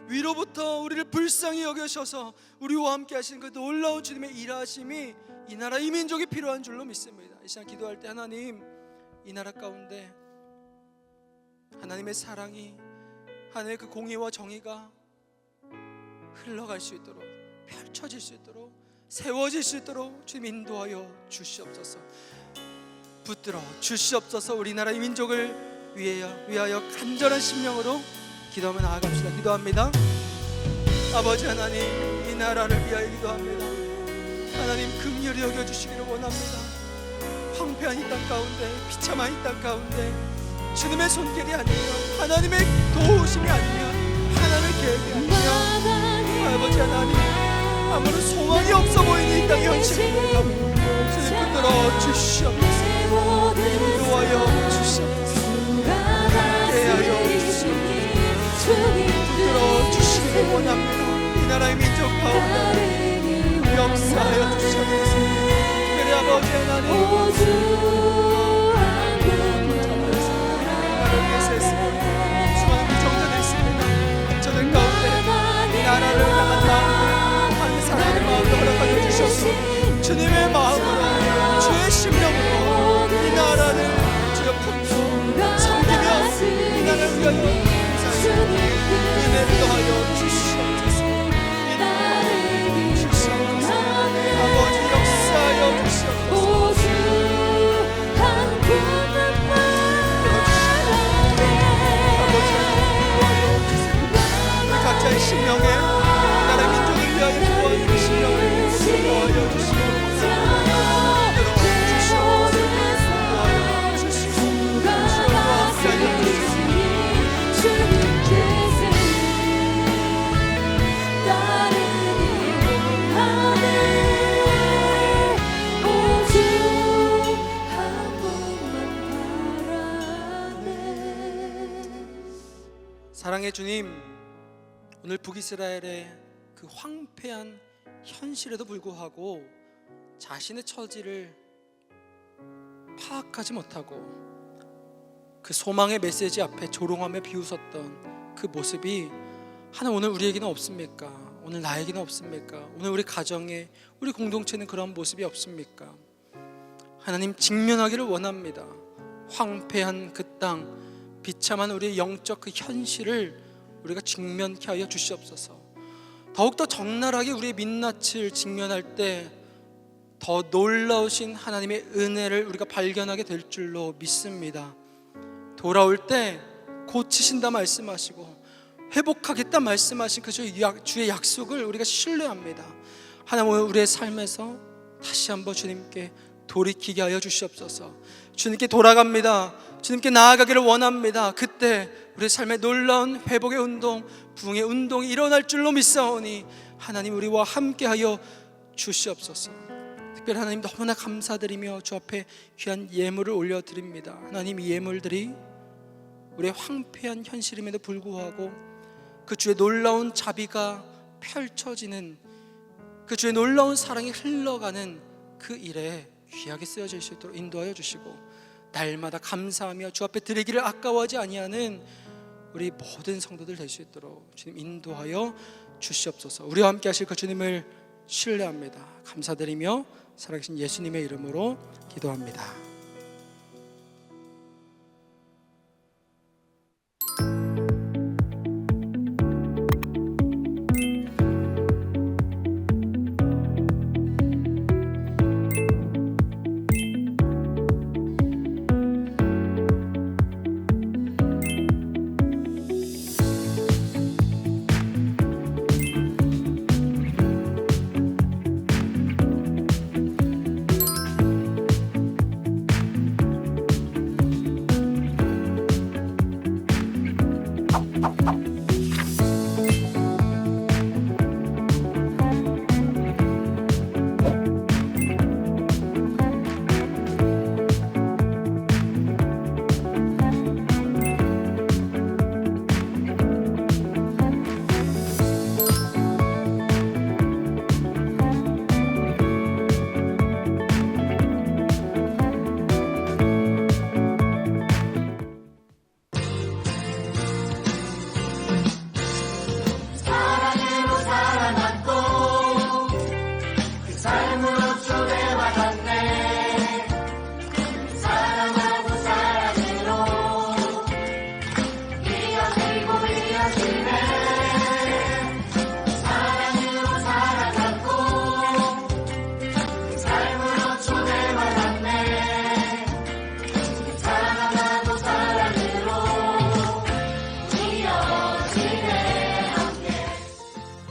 위로부터 우리를 불쌍히 여겨셔서 우리와 함께 하시는 그 놀라운 주님의 일하심이 이 나라 이 민족이 필요한 줄로 믿습니다. 이 시간 기도할 때 하나님, 이 나라 가운데 하나님의 사랑이, 하나님의 그 공의와 정의가 흘러갈 수 있도록, 펼쳐질 수 있도록, 세워질 수 있도록 주님 인도하여 주시옵소서. 붙들어 주시옵소서. 우리나라 이 민족을 위하여 간절한 심령으로 기도하며 나아갑시다. 기도합니다. 아버지 하나님, 이 나라를 위하여 기도합니다. 하나님 긍휼히 여겨주시기를 원합니다. 황폐한 이 땅 가운데, 비참한 이 땅 가운데 주님의 손길이 아니면, 하나님의 도우심이 아니면, 하나님의 계획이 아니면, 아버지 하나님, 아무런 소망이 없어 보이는 이 땅의 현실입니다. 주님 붙들어 주시옵소서. 인도하여 주시옵소서. 함께하여 주시옵소서. 붙들어 주시기를 원합니다. 이 나라의 민족 가운데 역사하여 주시옵소서. 그래 아버지 하나님, 나라를 위해서 했습니다. 수많은 비정자들 있습니다. 저들 가운데 이 나라를 향한 마음으로, 하나님의 사랑의 마음으로 허락하여 주셔서 주님의 마음으로, 주의 심령으로 이 나라를 주여 품고 섬기며 이 나라를 위하여 은혜를 더하여 주시옵소서. 인도하여 주시옵소서. 아버지 역사하여 주시옵소서. 아버지 인도하여 주시옵소서. 우리 각자의 심령에 나라 민족을 위하여 기도하는 심령을 인도하여 주시옵소서. 사랑의 주님, 오늘 북이스라엘의 그 황폐한 현실에도 불구하고 자신의 처지를 파악하지 못하고 그 소망의 메시지 앞에 조롱하며 비웃었던 그 모습이 하나님 오늘 우리에게는 없습니까? 오늘 나에게는 없습니까? 오늘 우리 가정에, 우리 공동체는 그런 모습이 없습니까? 하나님 직면하기를 원합니다. 황폐한 그 땅, 비참한 우리의 영적 그 현실을 우리가 직면케 하여 주시옵소서. 더욱더 적나라하게 우리의 민낯을 직면할 때 더 놀라우신 하나님의 은혜를 우리가 발견하게 될 줄로 믿습니다. 돌아올 때 고치신다 말씀하시고 회복하겠다 말씀하신 그 주의 약속을 우리가 신뢰합니다. 하나님 오늘 우리의 삶에서 다시 한번 주님께 돌이키게 하여 주시옵소서. 주님께 돌아갑니다. 주님께 나아가기를 원합니다. 그때 우리의 삶의 놀라운 회복의 운동, 부흥의 운동이 일어날 줄로 믿사오니 하나님 우리와 함께하여 주시옵소서. 특별히 하나님 너무나 감사드리며 주 앞에 귀한 예물을 올려드립니다. 하나님 이 예물들이 우리의 황폐한 현실임에도 불구하고 그 주의 놀라운 자비가 펼쳐지는, 그 주의 놀라운 사랑이 흘러가는 그 일에 귀하게 쓰여질 수 있도록 인도하여 주시고, 날마다 감사하며 주 앞에 드리기를 아까워하지 아니하는 우리 모든 성도들 될 수 있도록 주님 인도하여 주시옵소서. 우리와 함께 하실 그 주님을 신뢰합니다. 감사드리며 살아계신 예수님의 이름으로 기도합니다.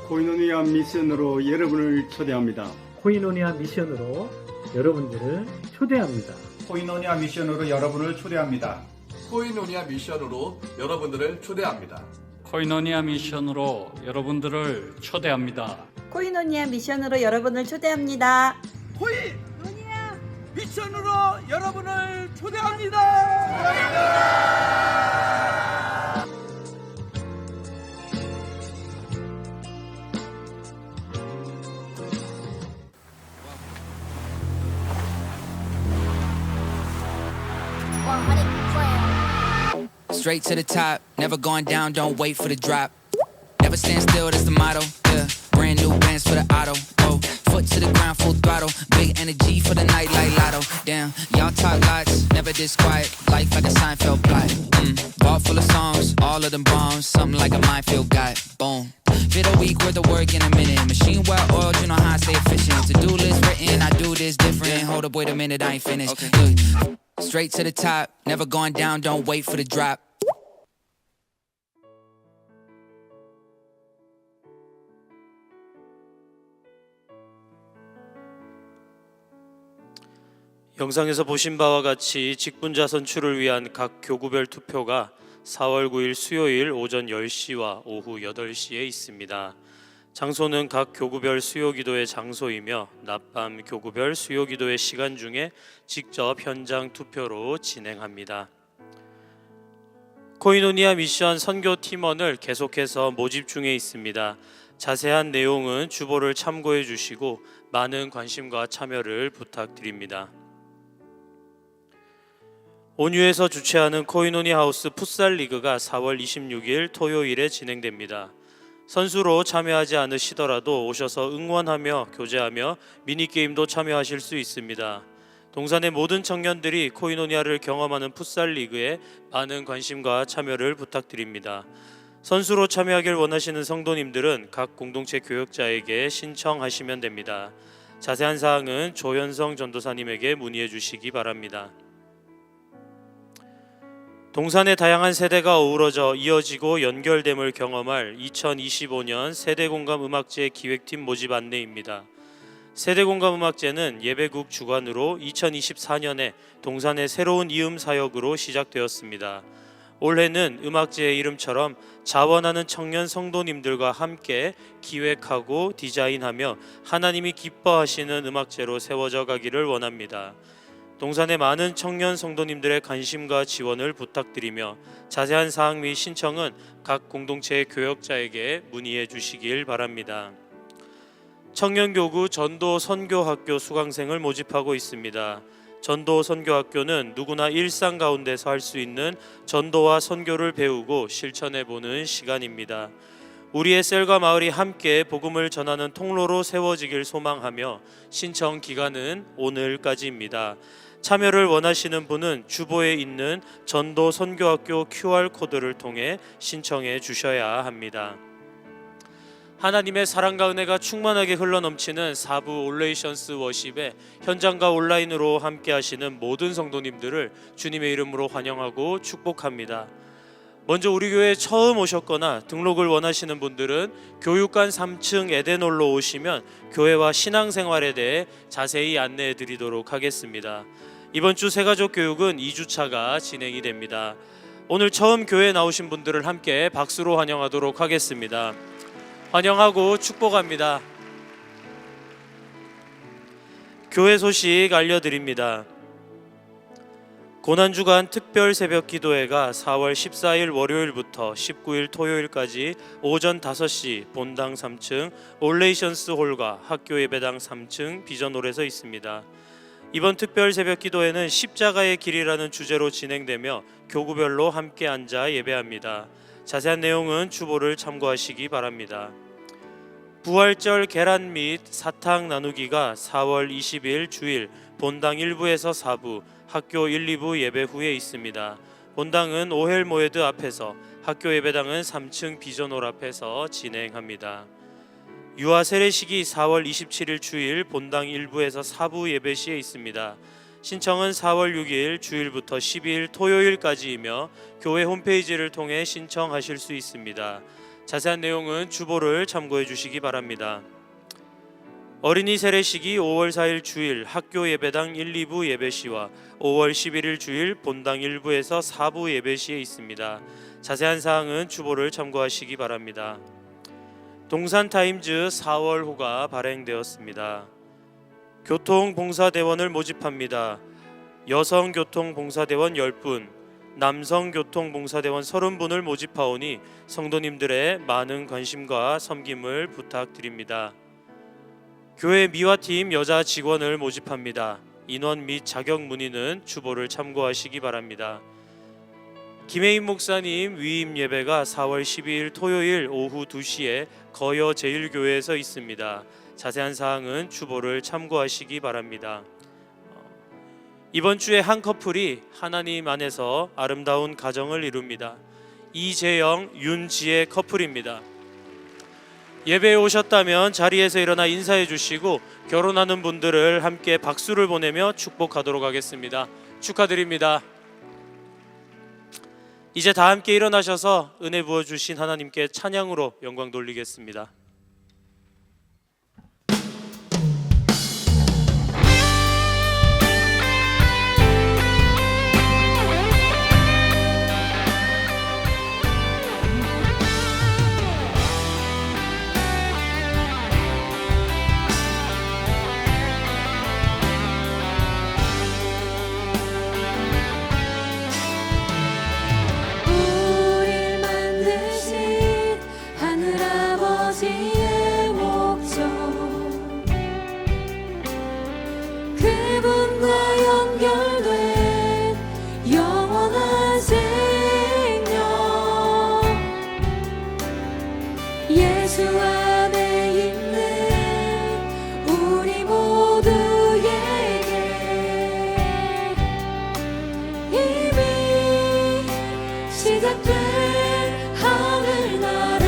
코이노니아 미션으로 여러분을 초대합니다. 코이노니아 미션으로 여러분들을 초대합니다. 코이노니아 미션으로 여러분을 초대합니다. 코이노니아 미션으로 여러분들을 초대합니다. 코이노니아 미션으로 여러분들을 초대합니다. 코이노니아 미션으로 여러분을 초대합니다. 코이노니아 미션으로 여러분을 초대합니다. Straight to the top, never going down, don't wait for the drop. Never stand still, that's the motto. Yeah, brand new bands for the auto. Oh, foot to the ground, full throttle. Big energy for the night like lotto. Damn, y'all talk lots, never this quiet. Life like a Seinfeld plot. Vault full of songs, all of them bombs. Something like a minefield got. Boom. Fit a week worth of work in a minute. Machine well oiled, you know how I stay efficient. To-do list written, I do this different. Hold up, wait a minute, I ain't finished. Look, straight to the top, never going down, don't wait for the drop. 영상에서 보신 바와 같이 직분자 선출을 위한 각 교구별 투표가 4월 9일 수요일 오전 10시와 오후 8시에 있습니다. 장소는 각 교구별 수요기도의 장소이며 낮밤 교구별 수요기도의 시간 중에 직접 현장 투표로 진행합니다. 코이노니아 미션 선교 팀원을 계속해서 모집 중에 있습니다. 자세한 내용은 주보를 참고해 주시고 많은 관심과 참여를 부탁드립니다. 온유에서 주최하는 코이노니 하우스 풋살 리그가 4월 26일 토요일에 진행됩니다. 선수로 참여하지 않으시더라도 오셔서 응원하며 교제하며 미니게임도 참여하실 수 있습니다. 동산의 모든 청년들이 코이노니아를 경험하는 풋살 리그에 많은 관심과 참여를 부탁드립니다. 선수로 참여하길 원하시는 성도님들은 각 공동체 교역자에게 신청하시면 됩니다. 자세한 사항은 조현성 전도사님에게 문의해 주시기 바랍니다. 동산의 다양한 세대가 어우러져 이어지고 연결됨을 경험할 2025년 세대공감 음악제 기획팀 모집 안내입니다. 세대공감 음악제는 예배국 주관으로 2024년에 동산의 새로운 이음 사역으로 시작되었습니다. 올해는 음악제의 이름처럼 자원하는 청년 성도님들과 함께 기획하고 디자인하며 하나님이 기뻐하시는 음악제로 세워져 가기를 원합니다. 동산의 많은 청년 성도님들의 관심과 지원을 부탁드리며 자세한 사항 및 신청은 각 공동체의 교역자에게 문의해 주시길 바랍니다. 청년교구 전도 선교학교 수강생을 모집하고 있습니다. 전도 선교학교는 누구나 일상 가운데서 할 수 있는 전도와 선교를 배우고 실천해 보는 시간입니다. 우리의 셀과 마을이 함께 복음을 전하는 통로로 세워지길 소망하며 신청 기간은 오늘까지입니다. 참여를 원하시는 분은 주보에 있는 전도 선교학교 QR코드를 통해 신청해 주셔야 합니다. 하나님의 사랑과 은혜가 충만하게 흘러넘치는 4부 올레이션스 워십에 현장과 온라인으로 함께 하시는 모든 성도님들을 주님의 이름으로 환영하고 축복합니다. 먼저 우리 교회에 처음 오셨거나 등록을 원하시는 분들은 교육관 3층 에덴홀로 오시면 교회와 신앙생활에 대해 자세히 안내해 드리도록 하겠습니다. 이번 주 새가족 교육은 2주차가 진행이 됩니다. 오늘 처음 교회에 나오신 분들을 함께 박수로 환영하도록 하겠습니다. 환영하고 축복합니다. 교회 소식 알려드립니다. 고난주간 특별 새벽 기도회가 4월 14일 월요일부터 19일 토요일까지 오전 5시 본당 3층 올레이션스 홀과 학교 예배당 3층 비전홀에서 있습니다. 이번 특별 새벽 기도회는 십자가의 길이라는 주제로 진행되며 교구별로 함께 앉아 예배합니다. 자세한 내용은 주보를 참고하시기 바랍니다. 부활절 계란 및 사탕 나누기가 4월 20일 주일 본당 1부에서 4부 학교 1, 2부 예배 후에 있습니다. 본당은 오헬 모에드 앞에서, 학교 예배당은 3층 비전홀 앞에서 진행합니다. 유아 세례식이 4월 27일 주일 본당 1부에서 4부 예배 시에 있습니다. 신청은 4월 6일 주일부터 12일 토요일까지이며 교회 홈페이지를 통해 신청하실 수 있습니다. 자세한 내용은 주보를 참고해 주시기 바랍니다. 어린이 세례식이 5월 4일 주일 학교 예배당 1, 2부 예배시와 5월 11일 주일 본당 1부에서 4부 예배시에 있습니다. 자세한 사항은 주보를 참고하시기 바랍니다. 동산타임즈 4월호가 발행되었습니다. 교통봉사대원을 모집합니다. 여성교통봉사대원 10분, 남성교통봉사대원 30분을 모집하오니 성도님들의 많은 관심과 섬김을 부탁드립니다. 교회 미화팀 여자 직원을 모집합니다. 인원 및 자격 문의는 주보를 참고하시기 바랍니다. 김혜인 목사님 위임 예배가 4월 12일 토요일 오후 2시에 거여 제일교회에서 있습니다. 자세한 사항은 주보를 참고하시기 바랍니다. 이번 주에 한 커플이 하나님 안에서 아름다운 가정을 이룹니다. 이재영, 윤지혜 커플입니다. 예배에 오셨다면 자리에서 일어나 인사해 주시고 결혼하는 분들을 함께 박수를 보내며 축복하도록 하겠습니다. 축하드립니다. 이제 다 함께 일어나셔서 은혜 부어주신 하나님께 찬양으로 영광 돌리겠습니다. 우릴 만드신 하늘아버지의 목적, 그분과 연결된 영원한 생명, 예수 안에 있는 우리 모두에게 이미 시작된 하늘나라,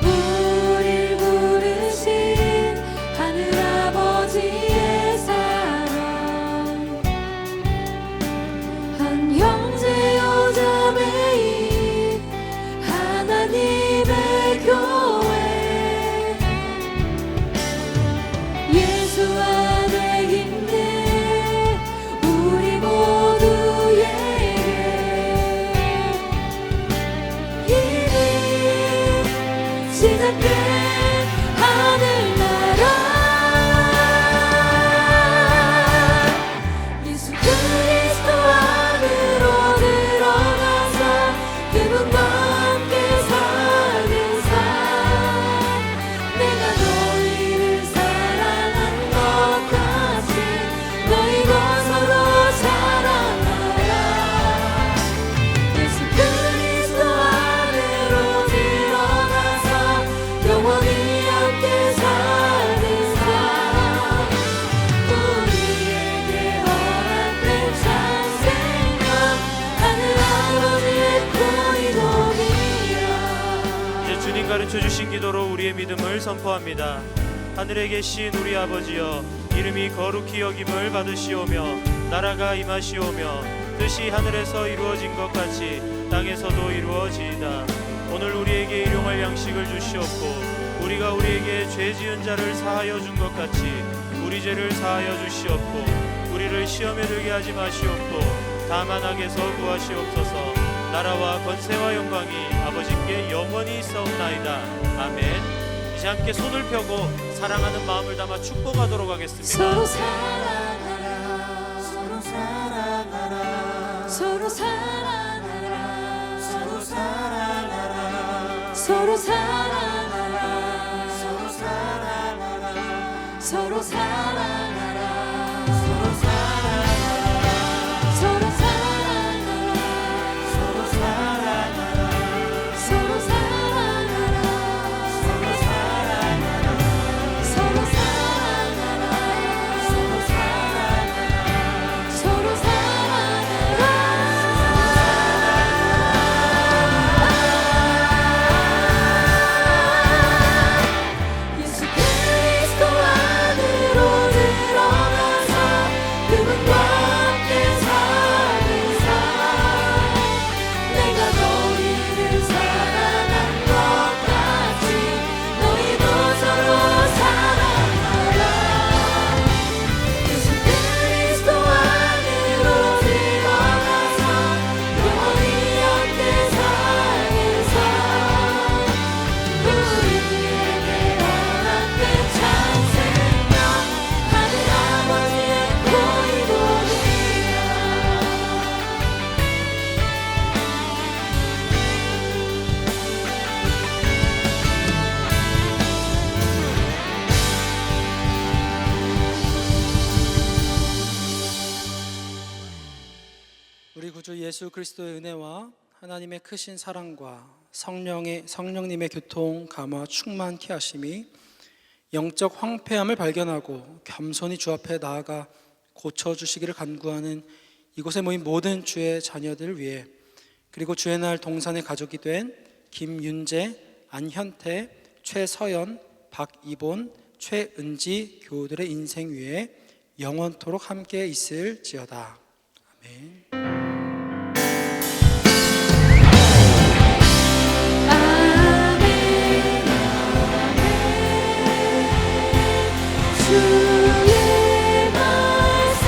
우릴 부르신 하늘아버지의 사랑, 한 형제요 자매인 하나님의 교회, 예수 안에 있는 우리 모두에게 이미 시작된 하늘나라, 예수 그리스도 안으로 들어가서 그분과 함께 사는 삶, 내가 너희를 사랑한 것 같이 너희도 서로 사랑하라. 예수 그리스도 안으로 들어가서 영원히 함께 사는 삶, 우리에게 허락된 참 생명, 하늘아버지의 코이노니아. 이제 주님 가르쳐 주신 기도로 우리의 믿음을 선포합니다. 하늘에 계신 우리 아버지여, 이름이 거룩히 여김을 받으시오며 나라가 임하시오며 뜻이 하늘에서 이루어진 것 같이 땅에서도 이루어지이다. 오늘 우리에게 일용할 양식을 주시옵고 우리가 우리에게 죄 지은 자를 사하여 준 것 같이 우리 죄를 사하여 주시옵고 우리를 시험에 들게 하지 마시옵고 다만 악에서 구하시옵소서. 나라와 권세와 영광이 아버지께 영원히 있사옵나이다. 아멘. 이제 함께 손을 펴고 사랑하는 마음을 담아 축복하도록 하겠습니다. 서로 사랑하라, 서로 사랑하라, 서로 사랑하라, 서로 사랑하라, 서로 사랑하라, 서로 사랑하라, 서로 사랑하라, 서로 사랑하라, 서로 사랑하라, 서로 사랑하라, 서로 사랑하라, 서로 사랑하라, 서로 사랑하라, 서로 사랑하라, 서로 사랑하라. 예수 그리스도 안으로 들어 예수 그리스도의 은혜와 하나님의 크신 사랑과 성령님의 교통, 감화, 충만케 하심이 영적 황폐함을 발견하고 겸손히 주 앞에 나아가 고쳐주시기를 간구하는 이곳에 모인 모든 주의 자녀들을 위해, 그리고 주의 날 동산의 가족이 된 김윤재, 안현태, 최서연, 박이본, 최은지 교우들의 인생 위에 영원토록 함께 있을지어다. 아멘. 주의 말씀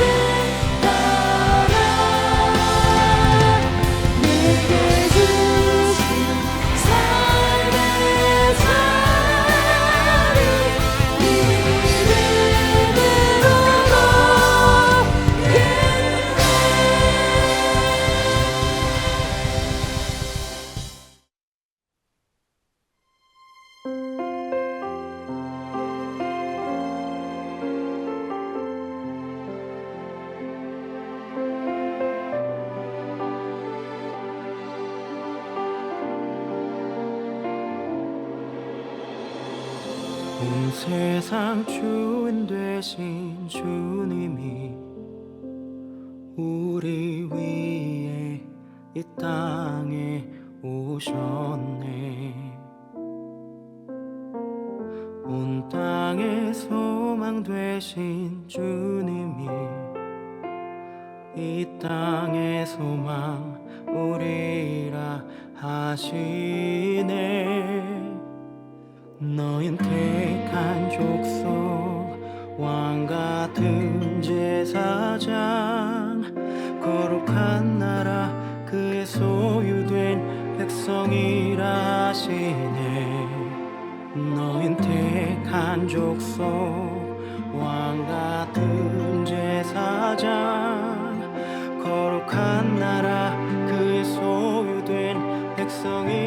따라 내게 주신 삶의 자리 믿음으로 걷겠네. 온 세상 주인 되신 주님이 우리 위에 이 땅에 오셨네. 온 땅의 소망 되신 주님이 이 땅의 소망 우리라 하시네. 너흰 택한 족속 왕같은 제사장 거룩한 나라 그의 소유된 백성이라 하시네. 너흰 택한 족속 왕같은 제사장 거룩한 나라 그의 소유된 백성이